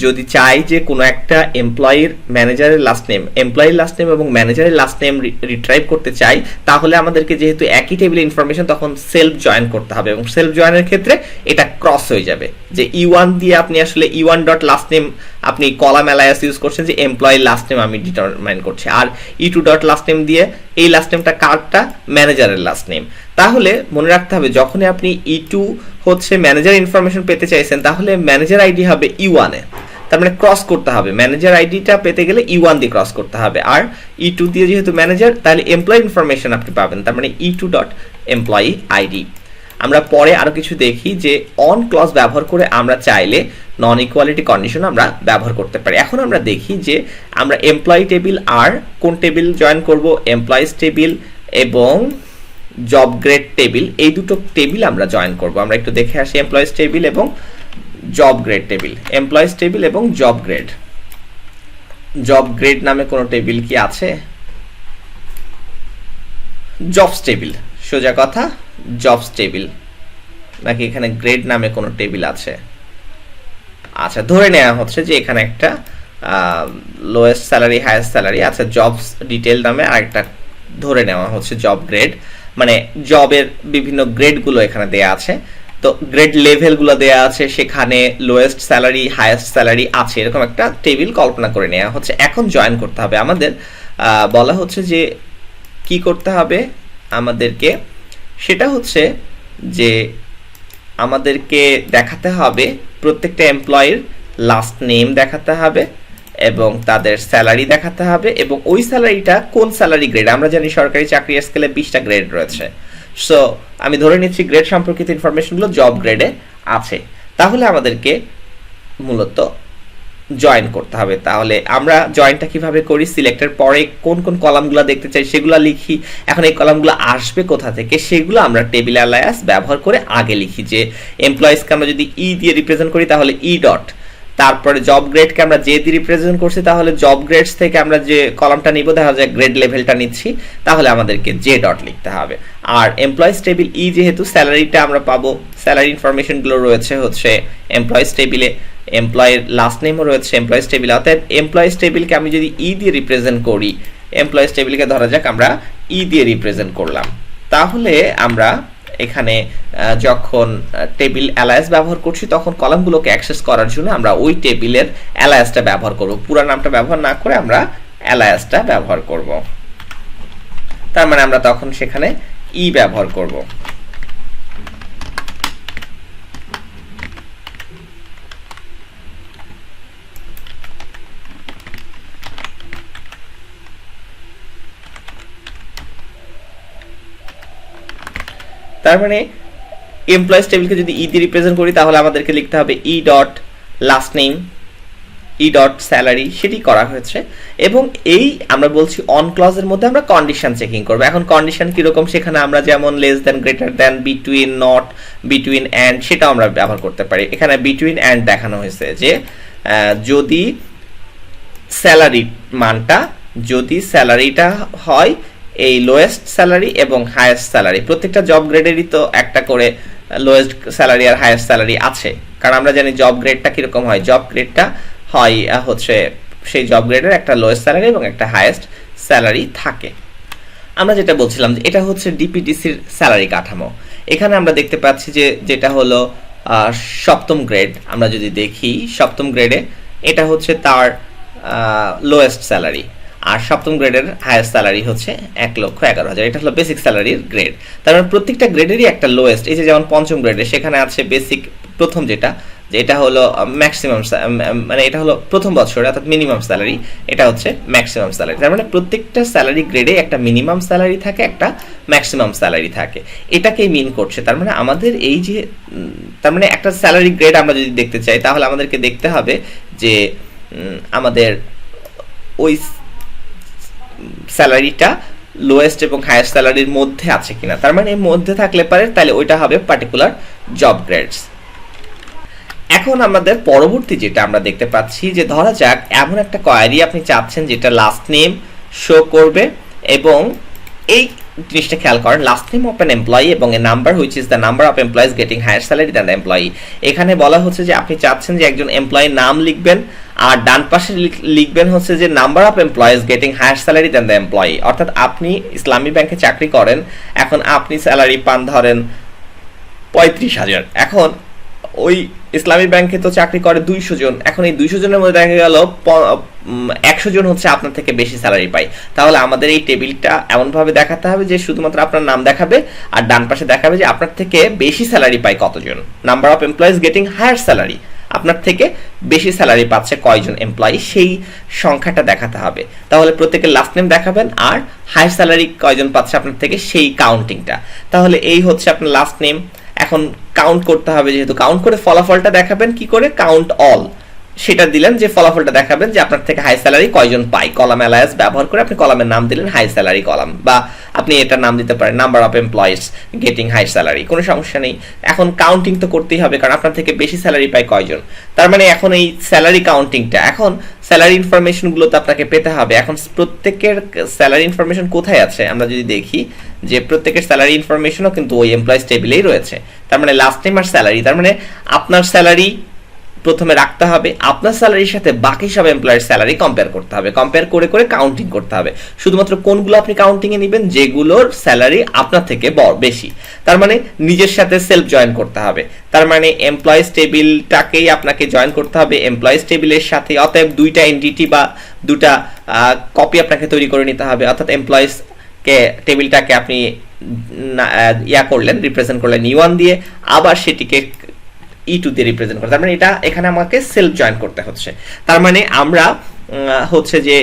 A: যদি চাই যে কোনো একটা এমপ্লয়ির ম্যানেজারের লাস্ট নেম, এমপ্লয়ির লাস্ট নেম এবং ম্যানেজারের লাস্ট নেম রিট্রাইভ করতে চাই, তাহলে আমাদেরকে যেহেতু একই টেবিলে ইনফরমেশন, তখন সেলফ জয়েন করতে হবে, এবং সেলফ জয়েনের ক্ষেত্রে এটা ক্রস হয়ে যাবে। যে E1 দিয়ে আপনি আসলে E1 ডট লাস্ট নেম আপনি কলাম অ্যালায়াস ইউজ করছেন, যে এমপ্লয়ি লাস্ট নেম আমি ডিটারমাইন করছি, আর E2 ডট লাস্ট নেম দিয়ে এই লাস্ট নেমটা কারটা? ম্যানেজারের লাস্ট নেম। তাহলে মনে রাখতে হবে, যখনই আপনি E2 হচ্ছে ম্যানেজার ইনফরমেশন পেতে চাইছেন, তাহলে ম্যানেজার আইডি হবে E1 এ, তার মানে ক্রস করতে হবে, ম্যানেজার আইডিটা পেতে গেলে E1 দিয়ে ক্রস করতে হবে, আর E2 দিয়ে যেহেতু ম্যানেজার, তাহলে এমপ্লয়ি ইনফরমেশন আপনি পাবেন, তার মানে E2 ডট এমপ্লয়ি আইডি। আমরা পরে আরো কিছু দেখি যে অন ক্লজ ব্যবহার করে আমরা চাইলে নন ইকুয়ালিটি কন্ডিশন আমরা ব্যবহার করতে পারি। এখন আমরা দেখি যে আমরা এমপ্লয়ি টেবিল আর কোন টেবিল জয়েন করব, এমপ্লয়িজ টেবিল এবং জব গ্রেড টেবিল, এই দুটো টেবিল আমরা জয়েন করব। আমরা একটু দেখে আসি এমপ্লয়িজ টেবিল এবং job grade table, employees table এবং জব গ্রেড। জব গ্রেড নামে কোনো টেবিল কি আছে? জবস টেবিল, সোজা কথা জবস টেবিল, নাকি এখানে গ্রেড নামে কোনো টেবিল আছে? আচ্ছা, ধরে নেওয়া হচ্ছে যে এখানে একটা লোয়েস্ট স্যালারি হাইয়েস্ট স্যালারি, আচ্ছা জবস ডিটেল নামে আরেকটা ধরে নেওয়া হচ্ছে জব গ্রেড, মানে জবের বিভিন্ন গ্রেডগুলো এখানে দেয়া আছে। তো গ্রেড লেভেলগুলো দেয়া আছে, সেখানে লোয়েস্ট স্যালারি হাইয়েস্ট স্যালারি আছে, এরকম একটা টেবিল কল্পনা করে নেওয়া হচ্ছে। এখন জয়েন করতে হবে আমাদের, বলা হচ্ছে যে কি করতে হবে আমাদেরকে, সেটা হচ্ছে যে আমাদেরকে দেখাতে হবে প্রত্যেকটা এমপ্লয়ির লাস্ট নেম দেখাতে হবে এবং তাদের স্যালারি দেখাতে হবে, এবং ওই স্যালারিটা কোন স্যালারি গ্রেড। আমরা জানি সরকারি চাকরি স্কেলে 20টা গ্রেড রয়েছে, সো আমি ধরে নিচ্ছি গ্রেড সম্পর্কিত ইনফরমেশনগুলো জব গ্রেডে আছে। তাহলে আমাদেরকে মূলত জয়েন করতে হবে। তাহলে আমরা জয়েনটা কিভাবে করি, সিলেক্টের পরে কোন কোন কলামগুলো দেখতে চাই সেগুলো লিখি। এখন এই কলামগুলো আসবে কোথা থেকে, সেগুলো আমরা টেবিল অ্যালায়াস ব্যবহার করে আগে লিখি। যে এমপ্লয়িজকে আমরা যদি ই দিয়ে রিপ্রেজেন্ট করি তাহলে ই ডট, তারপরে জব গ্রেডকে আমরা যে দিয়ে রিপ্রেজেন্ট করছি তাহলে জব গ্রেডস থেকে আমরা যে কলামটা নিব, দেখা যায় গ্রেড লেভেলটা নিচ্ছি, তাহলে আমাদেরকে জে ডট লিখতে হবে। আর এমপ্লয়িজ টেবিল ই, যেহেতু স্যালারিটা আমরা পাবো, স্যালারি ইনফরমেশনগুলো রয়েছে হচ্ছে এমপ্লয়িজ টেবিলে, এমপ্লয়ের লাস্ট নেমও রয়েছে এমপ্লয়িজ টেবিলে। অর্থাৎ এমপ্লয়িজ টেবিলকে আমি যদি ই দিয়ে রিপ্রেজেন্ট করি, এমপ্লয়িজ টেবিলকে ধরা যাক আমরা ই দিয়ে রিপ্রেজেন্ট করলাম, তাহলে আমরা এখানে যখন টেবিল অ্যালায়েন্স ব্যবহার করছি তখন কলামগুলোকে অ্যাক্সেস করার জন্য আমরা ওই টেবিলের অ্যালায়েন্সটা ব্যবহার করব, পুরো নামটা ব্যবহার না করে আমরা অ্যালায়েন্সটা ব্যবহার করব। তার মানে আমরা তখন সেখানে ই ব্যবহার করব। তার মানে এমপ্লয়িজ টেবিলকে যদি ই দিয়ে রিপ্রেজেন্ট করি তাহলে আমাদেরকে লিখতে হবে E dot last name, E dot salary, সেটি করা হয়েছে। এবং এই আমরা বলছি অন ক্লজের মধ্যে আমরা কন্ডিশন চেকিং করব। এখন কন্ডিশন কিরকম, সেখানে আমরা যেমন less than, greater than, between, not, between and, সেটাও আমরা ব্যবহার করতে পারি। এখানে বিটুইন অ্যান্ড দেখানো হয়েছে যে যদি স্যালারি মানটা, যদি স্যালারিটা হয় এই লোয়েস্ট স্যালারি এবং হাইয়েস্ট স্যালারি, প্রত্যেকটা জব গ্রেডেরই তো একটা করে লোয়েস্ট স্যালারি আর হাইয়েস্ট স্যালারি আছে, কারণ আমরা জানি জব গ্রেডটা কিরকম হয়, জব গ্রেডটা হয় হচ্ছে সেই জব গ্রেডের একটা লোয়েস্ট স্যালারি এবং একটা হাইয়েস্ট স্যালারি থাকে। আমরা যেটা বলছিলাম যে এটা হচ্ছে ডিপিডিসির স্যালারি কাঠামো। এখানে আমরা দেখতে পাচ্ছি যে যেটা হলো সপ্তম গ্রেড, আমরা যদি দেখি সপ্তম গ্রেডে এটা হচ্ছে তার লোয়েস্ট স্যালারি, আর সপ্তম গ্রেডের হাইয়েস্ট স্যালারি হচ্ছে 1,11,000, এটা হলো বেসিক স্যালারির গ্রেড। তার মানে প্রত্যেকটা গ্রেডেরই একটা লোয়েস্ট, এই যে যেমন পঞ্চম গ্রেডে সেখানে আছে বেসিক প্রথম যেটা হলো ম্যাক্সিমাম, মানে এটা হলো প্রথম বছরে অর্থাৎ মিনিমাম স্যালারি, এটা হচ্ছে ম্যাক্সিমাম স্যালারি। তার মানে প্রত্যেকটা স্যালারি গ্রেডে একটা মিনিমাম স্যালারি থাকে, একটা ম্যাক্সিমাম স্যালারি থাকে, এটাকেই মিন করছে। তার মানে আমাদের এই যে তার মানে একটা স্যালারি গ্রেড আমরা যদি দেখতে চাই তাহলে আমাদেরকে দেখতে হবে যে আমাদের ওই স্যালারিটা লোয়েস্ট এবং হাইয়েস্ট স্যালারির মধ্যে আছে কিনা। তার মানে এর মধ্যে থাকলে পারে তাহলে ওইটা হবে পার্টিকুলার জব গ্রেডস। এখন আমাদের পরবর্তী যেটা আমরা দেখতে পাচ্ছি যে ধরা যাক এমন একটা কোয়ারি আপনি চাচ্ছেন যেটা লাস্ট নেম শো করবে, এবং এই জিনিসটা খেয়াল করেন, last name of an employee এবং a number which is the number of employees getting higher salary than the employee. এখানে বলা হচ্ছে যে আপনি চাচ্ছেন যে একজন এমপ্লয়ির নাম লিখবেন আর ডান পাশে লিখবেন হচ্ছে যে number of employees getting higher salary than the employee. অর্থাৎ আপনি ইসলামী ব্যাংকে চাকরি করেন, এখন আপনি স্যালারি পান ধরেন 35,000, এখন ওই ইসলামী ব্যাংকে তো চাকরি করে 200 জন, এখন এই 200 জনের মধ্যে দেখা গেল 100 জন হচ্ছে আপনার থেকে বেশি স্যালারি পায়। তাহলে আমাদের এই টেবিলটা এমনভাবে দেখাতে হবে যে শুধুমাত্র আপনার নাম দেখাবে আর ডান পাশে দেখাবে যে আপনার থেকে বেশি স্যালারি পায় কতজন, number of employees getting higher salary, আপনার থেকে বেশি স্যালারি পাচ্ছে কয়জন এমপ্লয়ি, সেই সংখ্যাটা দেখাতে হবে। তাহলে প্রত্যেকের লাস্ট নেম দেখাবেন আর হায়ার স্যালারি কয়জন পাচ্ছে আপনার থেকে সেই কাউন্টিংটা। তাহলে এই হচ্ছে আপনার লাস্ট নেম। এখন কাউন্ট করতে হবে, যেহেতু কাউন্ট করে ফলাফলটা দেখাবেন কি করে, কাউন্ট অল সেটা দিলেন, যে ফলাফলটা দেখাবেন যে আপনার থেকে হাই স্যালারি কয়জন পায়। কলাম অ্যালায়েন্স ব্যবহার করে আপনি কলামের নাম দিলেন হাই স্যালারি কলাম, বা আপনি এটার নাম দিতে পারেন number of employees getting high salary, কোনো সমস্যা নেই। এখন কাউন্টিং তো করতেই হবে, কারণ আপনার থেকে বেশি স্যালারি পায় কয়জন। তার মানে এখন এই স্যালারি কাউন্টিংটা, এখন স্যালারি ইনফরমেশনগুলো তো আপনাকে পেতে হবে। এখন প্রত্যেকের স্যালারি ইনফরমেশন কোথায় আছে আমরা যদি দেখি, যে প্রত্যেকের স্যালারি ইনফরমেশনও কিন্তু ওই এমপ্লয়িজ টেবিলেই রয়েছে। তার মানে লাস্ট নেম আর স্যালারি, তার মানে আপনার স্যালারি প্রথমে রাখতে হবে, আপনার স্যালারির সাথে বাকি সব এমপ্লয়ের স্যালারি কম্পেয়ার করতে হবে, কম্পেয়ার করে করে কাউন্টিং করতে হবে। শুধুমাত্র কোনগুলো আপনি কাউন্টিং এ নেবেন, যেগুলোর স্যালারি আপনার থেকে বেশি। তার মানে নিজের সাথে সেলফ জয়েন করতে হবে, তার মানে এমপ্লয়িজ টেবিলটাকেই আপনাকে জয়েন করতে হবে এমপ্লয়িজ টেবিলের সাথে। অতএব দুইটা এন্টিটি বা দুটা কপি আপনাকে তৈরি করে নিতে হবে, অর্থাৎ এমপ্লয়িজ টেবিলটাকে আপনি করলেন, রিপ্রেজেন্ট করলেন E1 দিয়ে, আবার সেটিকে E2 দিয়ে রিপ্রেজেন্ট করতে। তার মানে এটা এখানে আমাকে সেলফ জয়েন করতে হচ্ছে। তার মানে আমরা হচ্ছে যে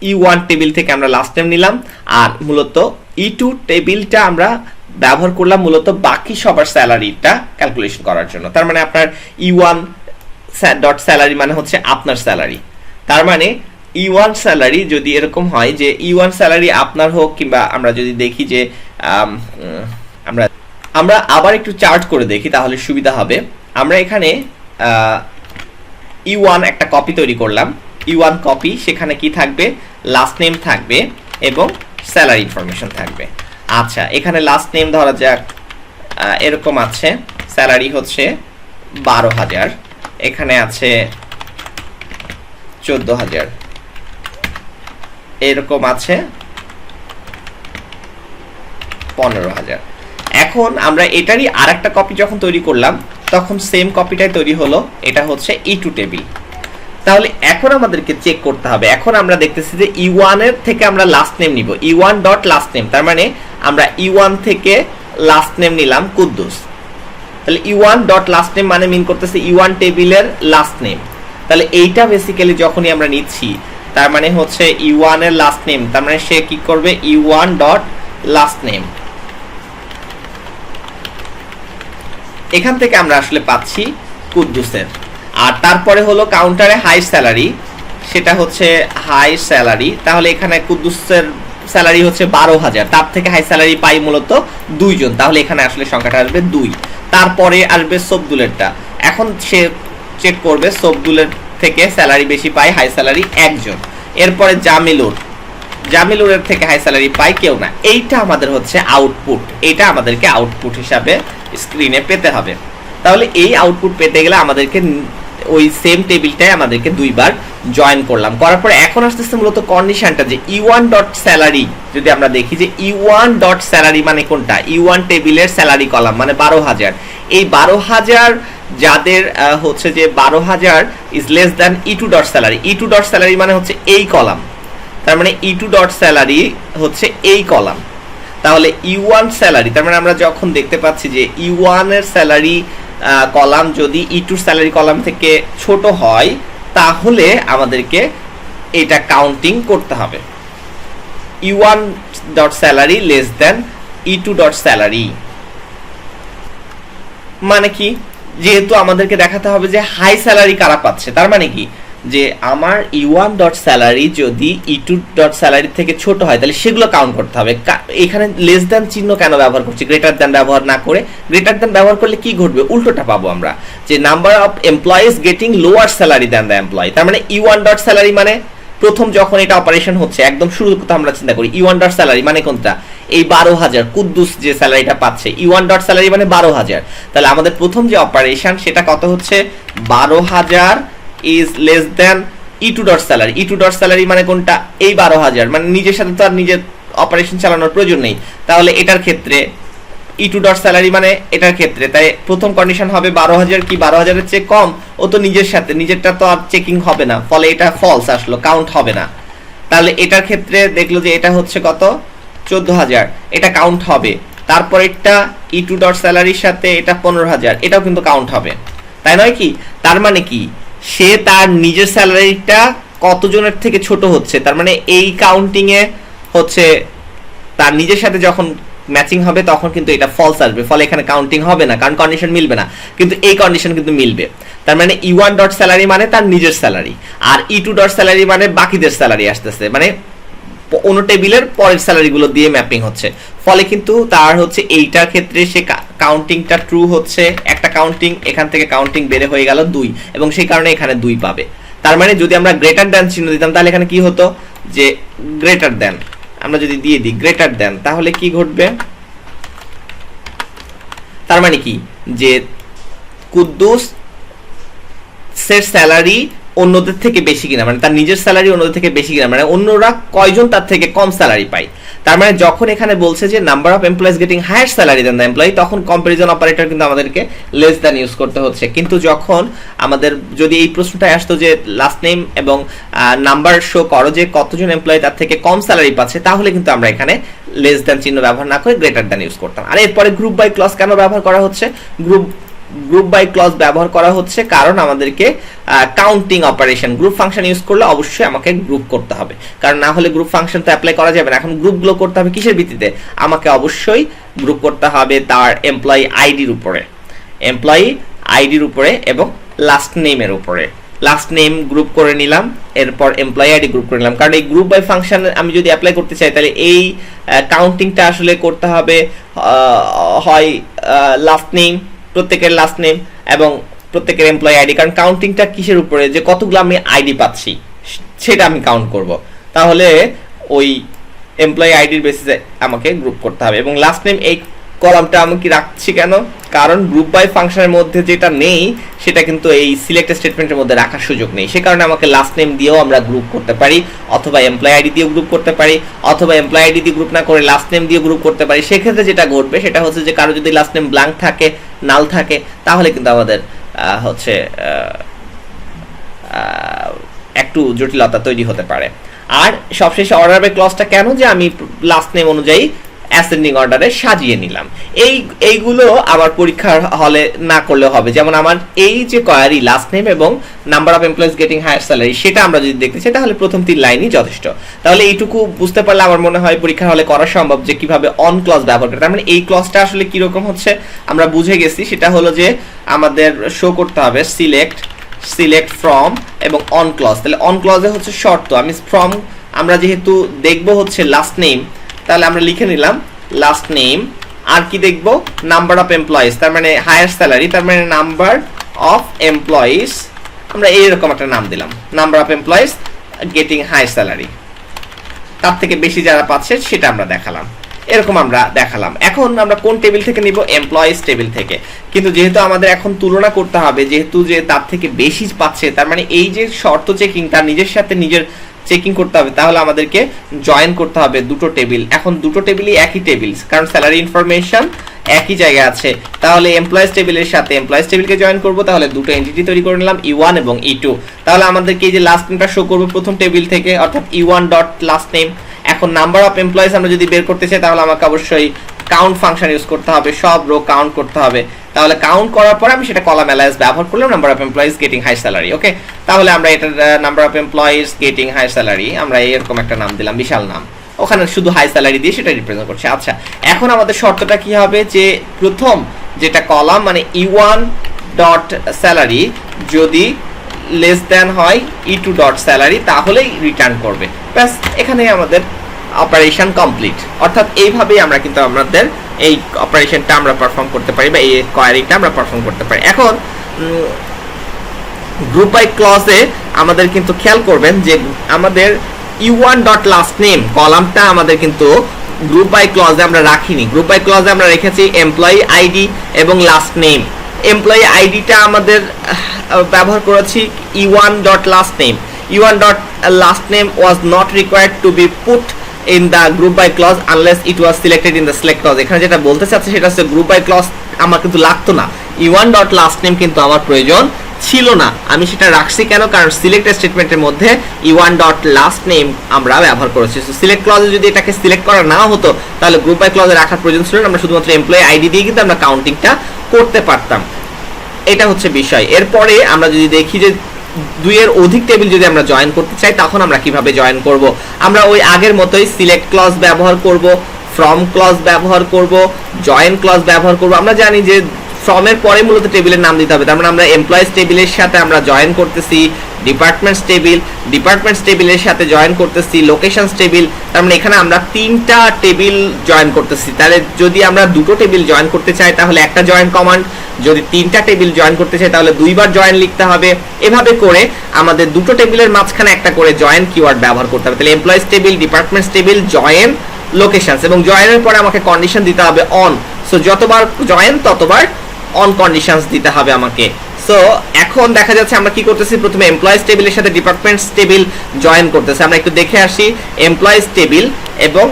A: E1 টেবিল থেকে আমরা লাস্ট নেম নিলাম, আর মূলত E2 টেবিলটা আমরা ব্যবহার করলাম মূলত বাকি সবার স্যালারিটা ক্যালকুলেশন করার জন্য। তার মানে আপনার E1 ডট স্যালারি মানে হচ্ছে আপনার স্যালারি। তার মানে E1 স্যালারি যদি এরকম হয় যে E1 স্যালারি আপনার হোক, কিংবা আমরা যদি দেখি যে আমরা আবার একটু চার্ট করে দেখি তাহলে সুবিধা হবে। আমরা এখানে E1 একটা কপি তৈরি করলাম, E1 কপি, সেখানে কি থাকবে, লাস্ট নেম থাকবে এবং স্যালারি ইনফরমেশন থাকবে। আচ্ছা, এখানে লাস্ট নেম ধরা যাক এরকম আছে, স্যালারি হচ্ছে 12,000, এখানে আছে 14,000, এরকম আছে 15,000। এখন আমরা এটারই আরেকটা কপি যখন তৈরি করলাম তখন সেম কপিটাই তৈরি হলো, এটা হচ্ছে E2 টেবিল। তাহলে এখন আমাদেরকে চেক করতে হবে, এখন আমরা দেখতেছি যে E1 এর থেকে আমরা লাস্ট নেম নিব, E1 ডট লাস্ট নেম। তার মানে আমরা E1 থেকে লাস্ট নেম নিলাম কুদ্দুস, তাহলে E1 ডট লাস্ট নেম মানে মিন করতেছে E1 টেবিলের লাস্ট নেম। তাহলে এইটা বেসিক্যালি যখনই আমরা নিচ্ছি, তার মানে হচ্ছে E1 এর লাস্ট নেম, তার মানে সে কি করবে, E1 ডট লাস্ট নেম। এখান থেকে আমরা আসলে পাচ্ছি কুদ্দুসের। আর তারপরে হলো কাউন্টারে হাই স্যালারি, সেটা হচ্ছে হাই স্যালারি। তাহলে এখানে কুদ্দুসের স্যালারি হচ্ছে 12,000, তার থেকে হাই স্যালারি পাই মূলত 2 জন, তাহলে এখানে আসলে সংখ্যাটা আসবে 2। তারপরে আসবে সবদুলেরটা, এখন সে চেক করবে সবদুলের থেকে স্যালারি বেশি পায়, হাই স্যালারি 1 জন। এরপরে জামিলুরের থেকে হাই স্যালারি পায় কেউ না। এইটা আমাদের হচ্ছে আউটপুট, এটা আমাদেরকে আউটপুট হিসাবে স্ক্রিনে পেতে হবে। তাহলে এই আউটপুট পেতে গেলে আমাদেরকে ওই সেম টেবিলটাই আমাদেরকে দুইবার জয়েন করলাম, করার পরে এখন আসতেছে মূলত কন্ডিশনটা যে E1 ডট স্যালারি। যদি আমরা দেখি যে E1 ডট স্যালারি মানে কোনটা, E1 টেবিলের স্যালারি কলাম মানে 12,000। এই 12,000 যাদের হচ্ছে যে 12,000 is less than E2 dot salary. E2 dot salary মানে হচ্ছে এই কলাম, তার মানে E2 ডট স্যালারি হচ্ছে এই কলাম। তাহলে E1 স্যালারি, তার মানে আমরা যখন দেখতে পাচ্ছি যে E1 এর স্যালারি কলাম যদি E2 স্যালারি কলাম থেকে ছোট হয়, তাহলে আমাদেরকে এটা কাউন্টিং করতে হবে। E1 dot salary less than E2 dot salary মানে কি, যেহেতু আমাদেরকে দেখাতে হবে যে হাই স্যালারি কারা পাচ্ছে, তার মানে কি যে আমার E1 ডট স্যালারি যদি E2 ডট স্যালারি থেকে ছোট হয় তাহলে সেগুলো কাউন্ট করতে হবে। এখানে লেস দ্যান চিহ্ন কেন ব্যবহার করছি, গ্রেটার দ্যান ব্যবহার না করে? গ্রেটার দ্যান ব্যবহার করলে কি ঘটবে, উল্টোটা পাবো আমরা, যে number of employees getting lower salary than the employee. তার মানে E1 ডট স্যালারি মানে প্রথম যখন এটা অপারেশন হচ্ছে একদম শুরুর কথা আমরা চিন্তা করি, E1 ডট স্যালারি মানে কোনটা, এই 12,000 কুদ্দুস যে স্যালারিটা পাচ্ছে, E1 ডট স্যালারি মানে 12,000। তাহলে আমাদের প্রথম যে অপারেশন সেটা কত হচ্ছে, 12,000 is less than E2 dot salary. E2 dot salary মানে কোনটা, এই 12,000, মানে নিজের সাথে তো আর নিজের অপারেশন চালানোর প্রয়োজন নেই। তাহলে এটার ক্ষেত্রে E2 ডট স্যালারি মানে এটার ক্ষেত্রে, তাই প্রথম কন্ডিশন হবে 12,000 কি 12,000 এর চেয়ে কম, ও তো নিজের সাথে, নিজেরটা তো আর চেকিং হবে না, ফলে এটা ফলস আসলো, কাউন্ট হবে না। তাহলে এটার ক্ষেত্রে দেখলো যে এটা হচ্ছে কত, 14,000, এটা কাউন্ট হবে। তারপর এটা E2 ডট স্যালারির সাথে এটা 15,000, এটাও কিন্তু কাউন্ট হবে, তাই নয় কি? তার মানে কি, সে তার নিজের স্যালারিটা কতজনের থেকে ছোট হচ্ছে, তার মানে এই কাউন্টিং এ হচ্ছে তার নিজের সাথে যখন ম্যাচিং হবে তখন কিন্তু এটা ফলস আসবে, ফলে এখানে কাউন্টিং হবে না, কারণ কন্ডিশন মিলবে না। কিন্তু এই কন্ডিশন কিন্তু মিলবে। তার মানে E1 ডট স্যালারি মানে তার নিজের স্যালারি, আর E2 ডট স্যালারি মানে বাকিদের স্যালারি আসতেছে, মানে অন্য টেবিলের পরের স্যালারিগুলো দিয়ে ম্যাপিং হচ্ছে। ফলে কিন্তু তার হচ্ছে এইটার ক্ষেত্রে সে কাউন্টিংটা ট্রু হচ্ছে, একটা কাউন্টিং এখান থেকে কাউন্টিং বেড়ে হয়ে গেল 2, এবং সেই কারণে এখানে 2 পাবে। তার মানে যদি আমরা গ্রেটার দ্যান চিহ্ন দিতাম তাহলে এখানে কি হতো, যে গ্রেটার দ্যান আমরা যদি দিয়ে দিই গ্রেটার দ্যান, তাহলে কি ঘটবে, তার মানে কি যে কুদ্দুস এর স্যালারি অন্যদের থেকে বেশি কিনা, মানে তার নিজের স্যালারি অন্যদের থেকে বেশি কিনা, মানে অন্যরা কয়জন তার থেকে কম স্যালারি পায়। তার মানে যখন এখানে বলছে যে number of employees getting higher salary than the employee, তখন কম্পারিজন অপারেটর কিন্তু আমাদেরকে লেস দ্যান ইউজ করতে হচ্ছে। কিন্তু যখন আমাদের যদি এই প্রশ্নটা আসতো যে লাস্ট নেম এবং নাম্বার শো করো যে কতজন এমপ্লয়ি তার থেকে কম স্যালারি পাচ্ছে, তাহলে কিন্তু আমরা এখানে লেস দ্যান চিহ্ন ব্যবহার না করে গ্রেটার দ্যান ইউজ করতাম। আর এরপরে গ্রুপ বাই ক্লজ কেন ব্যবহার করা হচ্ছে, গ্রুপ বাই ক্লজ ব্যবহার করা হচ্ছে কারণ আমাদেরকে counting operation, group function use করলে অবশ্যই আমাকে গ্রুপ করতে হবে, কারণ না হলে গ্রুপ ফাংশন তো অ্যাপ্লাই করা যাবে না। এখন গ্রুপগুলো করতে হবে কিসের ভিত্তিতে, আমাকে অবশ্যই গ্রুপ করতে হবে তার এমপ্লয়ি আইডির উপরে, এমপ্লয়ি আইডির উপরে এবং লাস্ট নেমের উপরে। লাস্ট নেম গ্রুপ করে নিলাম, এরপর এমপ্লয়ি আইডি গ্রুপ করে নিলাম, কারণ এই গ্রুপ বাই ফাংশন আমি যদি অ্যাপ্লাই করতে চাই তাহলে এই কাউন্টিংটা আসলে করতে হবে হয় লাস্ট নেম, প্রত্যেকের লাস্ট নেম এবং প্রত্যেকের এমপ্লয়ি আইডি, কারণ কাউন্টিংটা কিসের উপরে, যে কতগুলো আমি আইডি পাচ্ছি সেটা আমি কাউন্ট করব। তাহলে ওই এমপ্লয়ি আইডির বেসিসে আমাকে গ্রুপ করতে হবে। এবং লাস্ট নেম এই কলামটা আমি কি রাখছি কেন, কারণ গ্রুপ বাই ফাংশনের মধ্যে যেটা নেই সেটা কিন্তু এই সিলেক্ট স্টেটমেন্টের মধ্যে রাখার সুযোগ নেই, সে কারণে আমাকে লাস্ট নেম দিয়েও আমরা গ্রুপ করতে পারি, অথবা এমপ্লয়ি আইডি দিয়েও গ্রুপ করতে পারি, অথবা এমপ্লয়ি আইডি দিয়ে গ্রুপ না করে লাস্ট নেম দিয়ে গ্রুপ করতে পারি। সেক্ষেত্রে যেটা ঘটবে সেটা হচ্ছে যে কারো যদি লাস্ট নেম ব্ল্যাঙ্ক থাকে, নাল থাকে, তাহলে কিন্তু আমাদের হচ্ছে একটু জটিলতা তৈরি হতে পারে। আর সবশেষে অর্ডার বাই ক্লজটা কেন, যে আমি লাস্ট নেম অনুযায়ী অ্যাসেন্ডিং অর্ডারে সাজিয়ে নিলাম। এইগুলো আবার পরীক্ষার হলে না করলে হবে, যেমন আমার এই যে কোয়ারি লাস্ট নেম এবং number of employees getting higher salary, সেটা আমরা যদি দেখতে চাই তাহলে প্রথম 3 লাইনই যথেষ্ট। তাহলে এইটুকু বুঝতে পারলে আমার মনে হয় পরীক্ষার হলে করা সম্ভব যে কিভাবে অন ক্লজ ব্যবহার করে। তার মানে এই ক্লজটা আসলে কিরকম হচ্ছে আমরা বুঝে গেছি, সেটা হলো যে আমাদের শো করতে হবে সিলেক্ট ফ্রম এবং অন ক্লজ। তাহলে অন ক্লজে হচ্ছে শর্ত, আমি ফ্রম আমরা যেহেতু দেখব হচ্ছে লাস্ট নেম, তাহলে আমরা লিখে নিলাম লাস্ট নেম, আর কি দেখব নাম্বার অফ এমপ্লয়িজ, তার মানে হায়ার স্যালারি, তার মানে নাম্বার অফ এমপ্লয়িজ, আমরা এইরকম একটা নাম দিলাম, number of employees getting higher salary, তার থেকে বেশি যারা পাচ্ছে সেটা আমরা দেখালাম, এরকম আমরা দেখালাম। এখন আমরা কোন টেবিল থেকে নিব, এমপ্লয়িজ টেবিল থেকে। কিন্তু যেহেতু আমাদের এখন তুলনা করতে হবে, যেহেতু যে তার থেকে বেশি পাচ্ছে, তার মানে এই যে শর্ত চেকিং তার নিজের সাথে নিজের চেকিং করতে হবে, তাহলে আমাদেরকে জয়েন করতে হবে দুটো টেবিল। এখন দুটো টেবিলই একই টেবিল, কারণ স্যালারি ইনফরমেশন একই জায়গায় আছে, তাহলে এমপ্লয়িজ টেবিলের সাথে এমপ্লয়িজ টেবিলকে জয়েন করব, তাহলে দুটো এন্টিটি তৈরি করে নিলাম E1 এবং E2। তাহলে আমাদেরকে এই যে লাস্ট নেমটা শো করব প্রথম টেবিল থেকে, অর্থাৎ E1 ডট লাস্ট নেম। এখন নাম্বার অফ এমপ্লয়িজ আমরা যদি বের করতে চাই তাহলে আমাকে অবশ্যই কাউন্ট ফাংশন ইউজ করতে হবে, সব রো কাউন্ট করতে হবে। তাহলে কাউন্ট করার পর আমি সেটা কলাম অ্যালায়েন্স ব্যবহার করলাম, number of employees getting high salary. Okay, তাহলে আমরা এটার number of employees getting high salary আমরা এরকম একটা নাম দিলাম, বিশাল নাম, ওখানে শুধু হাই স্যালারি দিয়ে সেটা রিপ্রেজেন্ট করছে। আচ্ছা, এখন আমাদের শর্তটা কি হবে, যে প্রথম যেটা কলাম মানে E1 ডট স্যালারি যদি লেস দ্যান হয় E2 ডট স্যালারি, তাহলেই রিটার্ন করবে। ব্যাস, এখানে আমাদের অপারেশন কমপ্লিট। অর্থাৎ এইভাবেই আমরা কিন্তু আমাদের এই অপারেশনটা আমরা পারফর্ম করতে পারি, বা এই কোয়ারিটা আমরা পারফর্ম করতে পারি। এখন গ্রুপ বাই ক্লজে আমাদের কিন্তু খেয়াল করবেন যে আমাদের E1 ডট লাস্ট নেম কলামটা আমাদের কিন্তু গ্রুপ বাই ক্লজে আমরা রাখিনি। গ্রুপ বাই ক্লজে আমরা রেখেছি এমপ্লয়ি আইডি এবং লাস্ট নেম। এমপ্লয়ি আইডিটা আমাদের ব্যবহার করেছি E1 dot last name. E1 dot last name was not required to be put in the group by clause unless it was selected in the select clause। এখানে যেটা বলতে চাচ্ছে সেটা হচ্ছে গ্রুপ বাই ক্লজ আমার কিন্তু লাগতো না, E1 dot last name কিন্তু আমার প্রয়োজন ছিল না। আমি সেটা রাখছি কেন, কারণ সিলেক্ট স্টেটমেন্টের মধ্যে E1 dot last name আমরা ব্যবহার করেছি। সিলেক্ট ক্লজে যদি এটাকে সিলেক্ট করা না হতো তাহলে গ্রুপ বাই ক্লজে রাখার প্রয়োজন ছিল না, আমরা শুধুমাত্র এমপ্লয়ি আইডি দিয়ে কিন্তু আমরা কাউন্টিংটা করতে পারতাম। এটা হচ্ছে বিষয়। এরপরে আমরা যদি দেখি যে 2 এর অধিক টেবিল যদি আমরা জয়েন করতে চাই তখন আমরা কিভাবে জয়েন করব। আমরা ওই আগের মতোই সিলেক্ট ক্লজ ব্যবহার করব, ফ্রম ক্লজ ব্যবহার করব, জয়েন ক্লজ ব্যবহার করব। আমরা জানি যে ফ্রমের পরে মূলত টেবিলের নাম দিতে হবে, তার মানে আমরা এমপ্লয়িজ টেবিলের সাথে আমরা জয়েন করতেছি ডিপার্টমেন্টস টেবিল, ডিপার্টমেন্টস টেবিলের সাথে জয়েন করতেছি লোকেশনস টেবিল। তার মানে এখানে আমরা 3টা টেবিল জয়েন করতেছি। তাহলে যদি আমরা 2টো টেবিল জয়েন করতে চাই তাহলে একটা জয়েন কমান্ড, যদি 3টা টেবিল জয়েন করতে চাই তাহলে 2বার জয়েন লিখতে হবে। এভাবে করে আমাদের 2টো টেবিলের মাঝখানে একটা করে জয়েন কিওয়ার্ড ব্যবহার করতে হবে। তাহলে employees table, departments table, join locations, এবং জয়েনের পরে আমাকে কন্ডিশন দিতে হবে অন। সো যতবার জয়েন ততবার অন কন্ডিশনস দিতে হবে আমাকে। সো এখন দেখা যাচ্ছে আমরা কি করতেছি, প্রথমে এমপ্লয়িজ টেবিলের সাথে ডিপার্টমেন্টস টেবিল জয়েন করতেছি। আমরা একটু দেখে আসি, এমপ্লয়িজ টেবিল এবং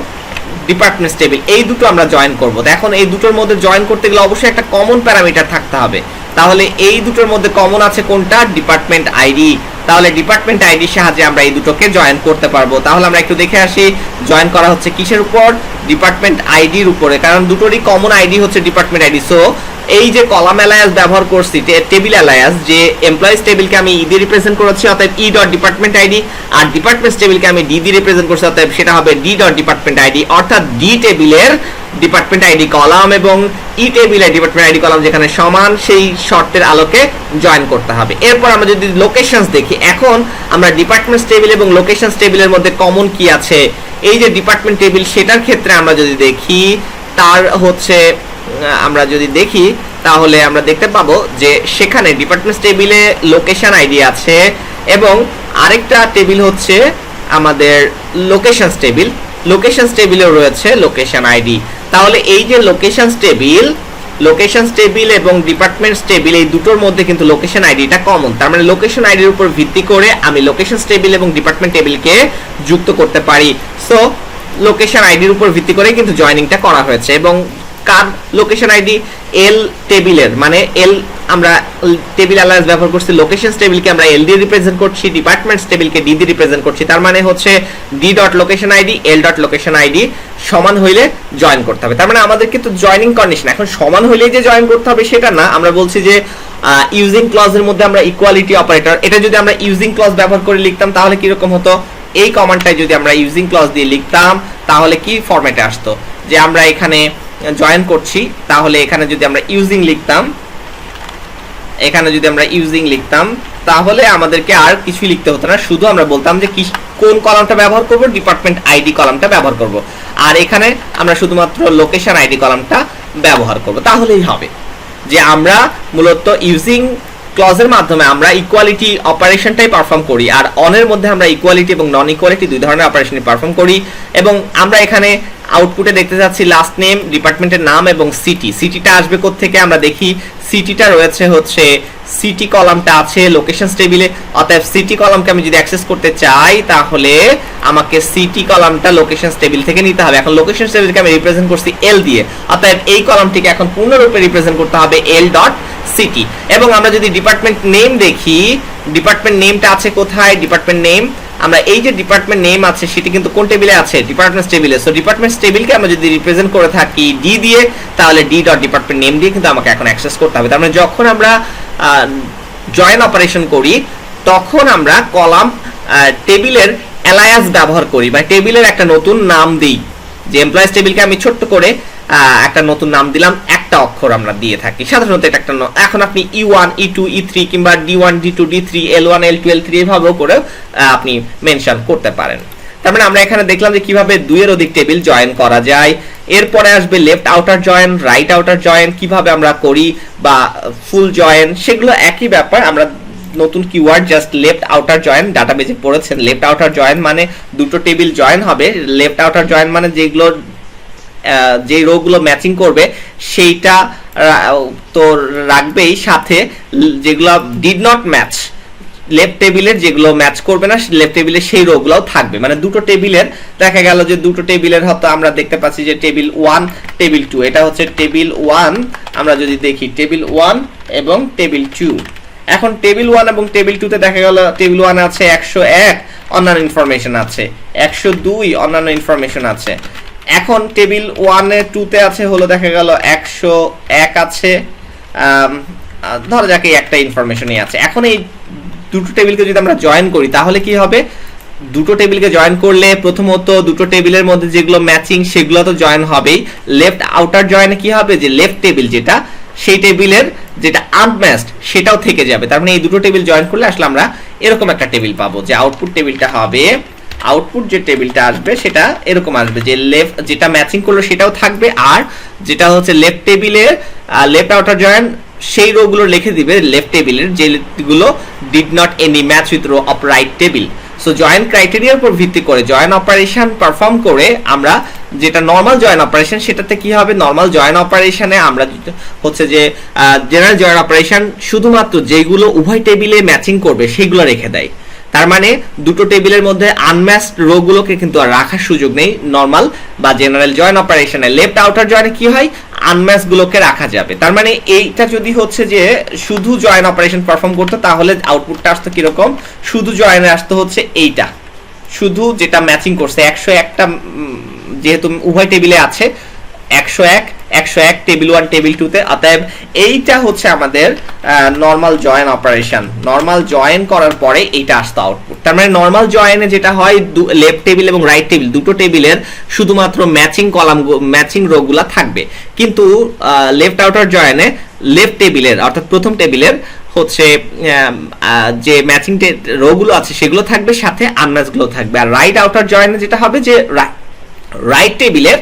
A: ডিপার্টমেন্টস টেবিল এই দুটো আমরা জয়েন করব। তো এখন এই দুটোর মধ্যে জয়েন করতে গেলে অবশ্যই একটা কমন প্যারামিটার থাকতে হবে। তাহলে এই দুটোর মধ্যে কমন আছে কোনটা, ডিপার্টমেন্ট আইডি। তাহলে ডিপার্টমেন্ট আইডির সাহায্যে আমরা এই দুটোকে জয়েন করতে পারবো। তাহলে আমরা একটু দেখে আসি, জয়েন করা হচ্ছে কিসের উপর, ডিপার্টমেন্ট আইডির উপরে, কারণ দুটোরই কমন আইডি হচ্ছে ডিপার্টমেন্ট আইডি। সো এই যে কলাম অ্যালায়াস ব্যবহার করছি, টেবিল অ্যালায়াস, যে এমপ্লয়িজ টেবিলকে আমি ই দিয়ে রিপ্রেজেন্ট করেছি অতএব ই ডট ডিপার্টমেন্ট আইডি, আর ডিপার্টমেন্টস টেবিলকে আমি ডি দিয়ে রিপ্রেজেন্ট করছি অতএব সেটা হবে ডি ডট ডিপার্টমেন্ট আইডি। অর্থাৎ ডি টেবিলের ডিপার্টমেন্ট আইডি কলাম এবং ই টেবিলের ডিপার্টমেন্ট আইডি কলাম যেখানে সমান, সেই শর্তের আলোকে জয়েন করতে হবে। এরপর আমরা যদি লোকেশনস দেখি, এখন আমরা ডিপার্টমেন্টস টেবিল এবং লোকেশনস টেবিলের মধ্যে কমন কি আছে, এই যে ডিপার্টমেন্ট টেবিল সেটার ক্ষেত্রে আমরা যদি দেখি, তার হচ্ছে আমরা যদি দেখি তাহলে আমরা দেখতে পাবো যে সেখানে ডিপার্টমেন্টস টেবিলে লোকেশন আইডি আছে এবং আরেকটা টেবিল হচ্ছে আমাদের লোকেশনস টেবিল, লোকেশনস টেবিলেও রয়েছে লোকেশন আইডি। তাহলে এই যে লোকেশনস টেবিল এবং ডিপার্টমেন্টস টেবিল এই দুটোর মধ্যে কিন্তু লোকেশন আইডিটা কমন। তার মানে লোকেশন আইডির উপর ভিত্তি করে আমি লোকেশনস টেবিল এবং ডিপার্টমেন্ট টেবিলকে যুক্ত করতে পারি। সো লোকেশন আইডির উপর ভিত্তি করে কিন্তু জয়েনিংটা করা হয়েছে। এবং কার লোকেশন আইডি, এল টেবিলের, মানে এল আমরা টেবিল অ্যালায়াস ব্যবহার করছি, লোকেশনস টেবিলকে আমরা এল দিয়ে রিপ্রেজেন্ট করছি, ডিপার্টমেন্টস টেবিলকে ডি দিয়ে রিপ্রেজেন্ট করছি। তার মানে হচ্ছে D dot location ID L dot location ID সমান হইলে জয়েন করতে হবে। তার মানে আমাদের কিন্তু জয়েনিং কন্ডিশন এখন সমান হইলেই যে জয়েন করতে হবে সেটা না, আমরা বলছি যে ইউজিং ক্লজের মধ্যে আমরা ইকুয়ালিটি অপারেটর, এটা যদি আমরা ইউজিং ক্লজ ব্যবহার করে লিখতাম তাহলে কিরকম হতো, এই কমান্ডটাই যদি আমরা ইউজিং ক্লজ দিয়ে লিখতাম তাহলে কি ফরম্যাটে আসতো, যে আমরা এখানে জয়েন করছি তাহলে এখানে যদি আমরা ইউজিং লিখতাম, তাহলে আমাদেরকে আর কিছু লিখতে হতো না, শুধু আমরা বলতাম যে কোন কলামটা ব্যবহার করব, ডিপার্টমেন্ট আইডি কলামটা ব্যবহার করব, আর এখানে আমরা শুধুমাত্র লোকেশন আইডি কলামটা ব্যবহার করব। তাহলেই হবে যে আমরা মূলত ইউজিং ক্লজের মাধ্যমে আমরা ইকুয়ালিটি অপারেশনটাই পারফর্ম করি, আর অনের মধ্যে আমরা ইকুয়ালিটি এবং নন ইকুয়ালিটি দুই ধরনের অপারেশনই পারফর্ম করি। এবং আমরা এখানে আউটপুটে দেখতে যাচ্ছি লাস্ট নেম, ডিপার্টমেন্টের নাম এবং সিটি। সিটিটা আসবে কোত্থেকে আমরা দেখি, সিটিটা রয়েছে হচ্ছে সিটি কলামটা আছে লোকেশনস টেবিলে, অতএব সিটি কলামকে আমি যদি অ্যাক্সেস করতে চাই তাহলে আমাকে সিটি কলামটা লোকেশনস টেবিল থেকে নিতে হবে। এখন লোকেশনস টেবিলকে আমি রিপ্রেজেন্ট করছি এল দিয়ে, অতএব এই কলামটিকে এখন পূর্ণরূপে রিপ্রেজেন্ট করতে হবে এল ডট সিটি। এবং আমরা যদি ডিপার্টমেন্ট নেম দেখি, ডিপার্টমেন্ট নেমটা আছে কোথায়, ডিপার্টমেন্ট নেম, আমরা এই যে ডিপার্টমেন্ট নেম আছে সেটি কিন্তু কোন টেবিলে আছে, ডিপার্টমেন্টস টেবিলে। সো ডিপার্টমেন্টস টেবিলকে আমরা যদি রিপ্রেজেন্ট করে থাকি ডি দিয়ে, তাহলে ডি ডট ডিপার্টমেন্ট নেম দিয়ে কিন্তু আমাকে এখন অ্যাক্সেস করতে হবে। তার মানে যখন আমরা জয়েন অপারেশন করি তখন আমরা কলাম টেবিলের অ্যালায়াস ব্যবহার করি, মানে টেবিলের একটা নতুন নাম দিই। যে এমপ্লয়িজ টেবিলকে আমি ছোট্ট করে একটা নতুন নাম দিলাম, একটা অক্ষর আমরা দিয়ে থাকি সাধারণত এটা একটা। এখন আপনি E1 E2 E3 কিংবা D1 D2 D3 L1 L2 L3 এভাবেও করে আপনি মেনশন করতে পারেন। তার মানে আমরা এখানে দেখলাম যে কিভাবে দুইয়ের অধিক টেবিল জয়েন করা যায়। এরপরে আসবে left outer join, right outer join কিভাবে আমরা করি, বা ফুল জয়েন, সেগুলো একই ব্যাপার। আমরা নতুন keyword just left outer join ডাটাবেজে পড়েছেন। লেফট আউটার জয়েন মানে দুটো টেবিল জয়েন হবে। লেফট আউটার জয়েন মানে যেগুলো যে রোগুলো ম্যাচিং করবে সেইটা তো রাখবেই, সাথে যেগুলো ডিড নট ম্যাচ, লেফট টেবিলের যেগুলো ম্যাচ করবে না লেফট টেবিলের সেই রোগুলোও থাকবে। মানে দুটো টেবিলের দেখা গেল যে দুটো টেবিলের হয়তো আমরা দেখতে পাচ্ছি যে টেবিল 1 টেবিল 2, এটা হচ্ছে টেবিল 1। আমরা যদি দেখি টেবিল 1 এবং টেবিল 2, এখন টেবিল 1 এবং টেবিল 2 তে দেখা গেল টেবিল 1 আছে 101, অন্যান্য ইনফরমেশন আছে 102, অন্যান্য ইনফরমেশন আছে। এখন টেবিল 1 এ 2 তে আছে হলো দেখা গেল 101 আছে, ধরা যাক এই একটা ইনফরমেশনই আছে। এখন এই দুটো টেবিলকে যদি আমরা জয়েন করি তাহলে কি হবে, দুটো টেবিলকে জয়েন করলে প্রথমত দুটো টেবিলের মধ্যে যেগুলো ম্যাচিং সেগুলো তো জয়েন হবেই, লেফট আউটার জয়েনে কি হবে যে লেফট টেবিল যেটা সেই টেবিলের যেটা আনম্যাচড সেটাও থেকে যাবে। তার মানে এই দুটো টেবিল জয়েন করলে আসলে আমরা এরকম একটা টেবিল পাবো, যে আউটপুট টেবিলটা হবে, আউটপুট যে টেবিলটা আসবে সেটা এরকম আসবে, যে লেফট যেটা ম্যাচিং করলো সেটাও থাকবে, আর যেটা হচ্ছে লেফট টেবিলের লেফট আউটার জয়েন সেই রো গুলো লিখে দিবে লেফট টেবিলের, যেগুলো did not any match with row of right table. So join ক্রাইটেরিয়ার উপর ভিত্তি করে জয়েন অপারেশন পারফর্ম করে আমরা যেটা নর্মাল জয়েন অপারেশন সেটাতে কি হবে, নর্মাল জয়েন অপারেশনে আমরা হচ্ছে যে জেনারেল জয়েন অপারেশন শুধুমাত্র যেগুলো উভয় টেবিলে ম্যাচিং করবে সেগুলো রেখে দেয়। তার মানে দুটো টেবিলের মধ্যে আনম্যাচড রো গুলোকে কিন্তু আর রাখার সুযোগ নেই নর্মাল বা জেনারেল জয়েন অপারেশনে। লেফট আউটার জয়েনে কি হয়, আনম্যাচ গুলোকে রাখা যাবে। তার মানে এইটা যদি হচ্ছে যে শুধু জয়েন অপারেশন পারফর্ম করতো তাহলে আউটপুটটা আসতো কিরকম, শুধু জয়েনে আসতো হচ্ছে এইটা, শুধু যেটা ম্যাচিং করছে 101টা, যেহেতু উভয় টেবিলে আছে 101 টেবিল 1 টেবিল 2 তে, অতএব এইটা হচ্ছে আমাদের normal join operation. Normal join করার পরে এইটা আসতো আউটপুট। তার মানে নর্মাল জয়েনে যেটা হয় লেফট টেবিল এবং রাইট টেবিল দুটো টেবিলের শুধুমাত্র ম্যাচিং কলাম ম্যাচিং রো গুলা থাকবে, কিন্তু লেফট আউটার জয়েনে লেফট টেবিলের অর্থাৎ প্রথম টেবিলের হচ্ছে যে ম্যাচিং রো গুলো আছে সেগুলো থাকবে, সাথে আনম্যাচ গুলো থাকবে। আর রাইট আউটার জয়েনে যেটা হবে যে রাইট টেবিলের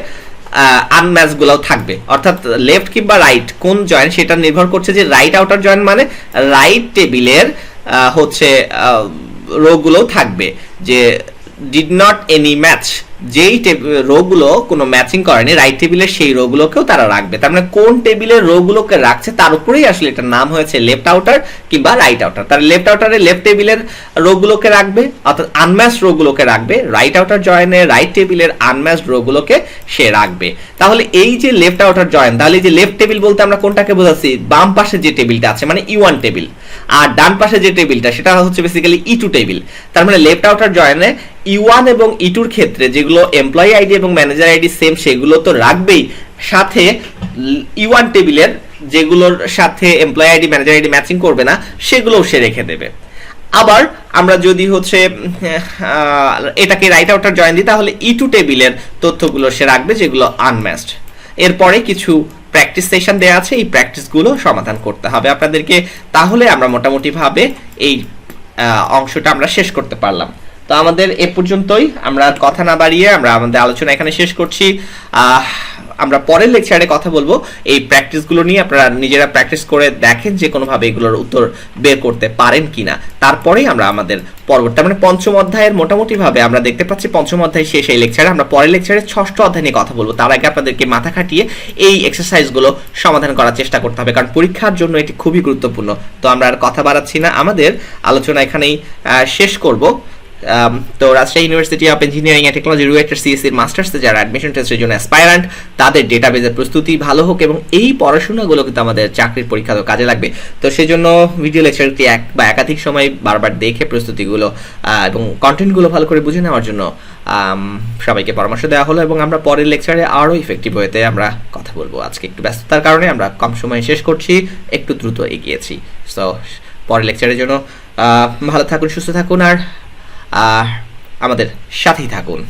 A: আনম্যাচ গুলোও থাকবে, অর্থাৎ লেফট কিংবা রাইট কোন জয়েন সেটা নির্ভর করছে, যে রাইট আউটার জয়েন মানে রাইট টেবিলের হচ্ছে রো গুলো থাকবে, যে ডিড নট এনি ম্যাচ, যেই রো গুলো কোনো ম্যাচিং করেনি রাইট টেবিলের সেই রো গুলোকেও তারা রাখবে। তার মানে কোন টেবিলের রো গুলোকে রাখছে তার উপরেই আসলে এটার নাম হয়েছে লেফট আউটার কিংবা রাইট আউটার। তার লেফট আউটারে লেফট টেবিলের রো গুলোকে রাখবে, অর্থাৎ আনম্যাচ রো গুলোকে রাখবে, রাইট আউটার জয়েনে রাইট টেবিলের আনম্যাচ রো গুলোকে সে রাখবে। তাহলে এই যে লেফট আউটার জয়েন, তাহলে যে লেফট টেবিল বলতে আমরা কোনটাকে বোঝাচ্ছি, বাম পাশে যে টেবিলটা আছে মানে E1 টেবিল, আর ডান পাশে যে টেবিলটা সেটা হচ্ছে বেসিক্যালি E2 টেবিল। তার মানে লেফট আউটার জয়েনে E1 এবং E2 এর ক্ষেত্রে যেগুলো এমপ্লয়ি আইডি এবং ম্যানেজার আইডি সেম সেগুলো তো রাখবেই, সাথে E1 টেবিলের যেগুলোর সাথে employee ID manager ID matching করবে না সেগুলোও সে রেখে দেবে। আবার আমরা যদি হচ্ছে এটাকে রাইট আউটার জয়েন দিই তাহলে E2 টেবিলের তথ্যগুলো সে রাখবে যেগুলো আনম্যাচড। এরপরে কিছু প্র্যাকটিস সেশন দেওয়া আছে, এই প্র্যাকটিসগুলো সমাধান করতে হবে আপনাদেরকে, তাহলে আমরা মোটামুটি ভাবে এই অংশটা আমরা শেষ করতে পারলাম। তো আমাদের এ পর্যন্তই, আমরা কথা না বাড়িয়ে আমরা আমাদের আলোচনা এখানে শেষ করছি। আমরা পরের লেকচারে কথা বলবো এই প্র্যাকটিসগুলো নিয়ে, আপনারা নিজেরা প্র্যাকটিস করে দেখেন যে কোনোভাবে এগুলোর উত্তর বের করতে পারেন কিনা, তারপরেই আমরা আমাদের পরবর্তী মানে পঞ্চম অধ্যায়ের মোটামুটি ভাবে আমরা দেখতে পাচ্ছি পঞ্চম অধ্যায় শেষ এই লেকচারে। আমরা পরের লেকচারে ষষ্ঠ অধ্যায় নিয়ে কথা বলবো, তার আগে আপনাদেরকে মাথা খাটিয়ে এই এক্সারসাইজগুলো সমাধান করার চেষ্টা করতে হবে, কারণ পরীক্ষার জন্য এটি খুবই গুরুত্বপূর্ণ। তো আমরা আর কথা বাড়াচ্ছি না, আমাদের আলোচনা এখানেই শেষ করব। তো Rajshahi university of engineering and technology রুয়েটের সিএসসির মাস্টার্সে যারা অ্যাডমিশন টেস্টের জন্য অ্যাসপায়ারেন্ট, তাদের ডেটাবেজের প্রস্তুতি ভালো হোক এবং এই পড়াশোনাগুলো কিন্তু আমাদের চাকরির পরীক্ষাতেও কাজে লাগবে। তো সেজন্য ভিডিও লেকচারটি এক বা একাধিক সময় বারবার দেখে প্রস্তুতিগুলো এবং কন্টেন্টগুলো ভালো করে বুঝে নেওয়ার জন্য সবাইকে পরামর্শ দেওয়া হলো, এবং আমরা পরের লেকচারে আরও ইফেক্টিভ ওয়েতে আমরা কথা বলবো। আজকে একটু ব্যস্ততার কারণে আমরা কম সময়ে শেষ করছি, একটু দ্রুত এগিয়েছি। সো পরের লেকচারের জন্য ভালো থাকুন, সুস্থ থাকুন, আর আমাদের সাথেই থাকুন।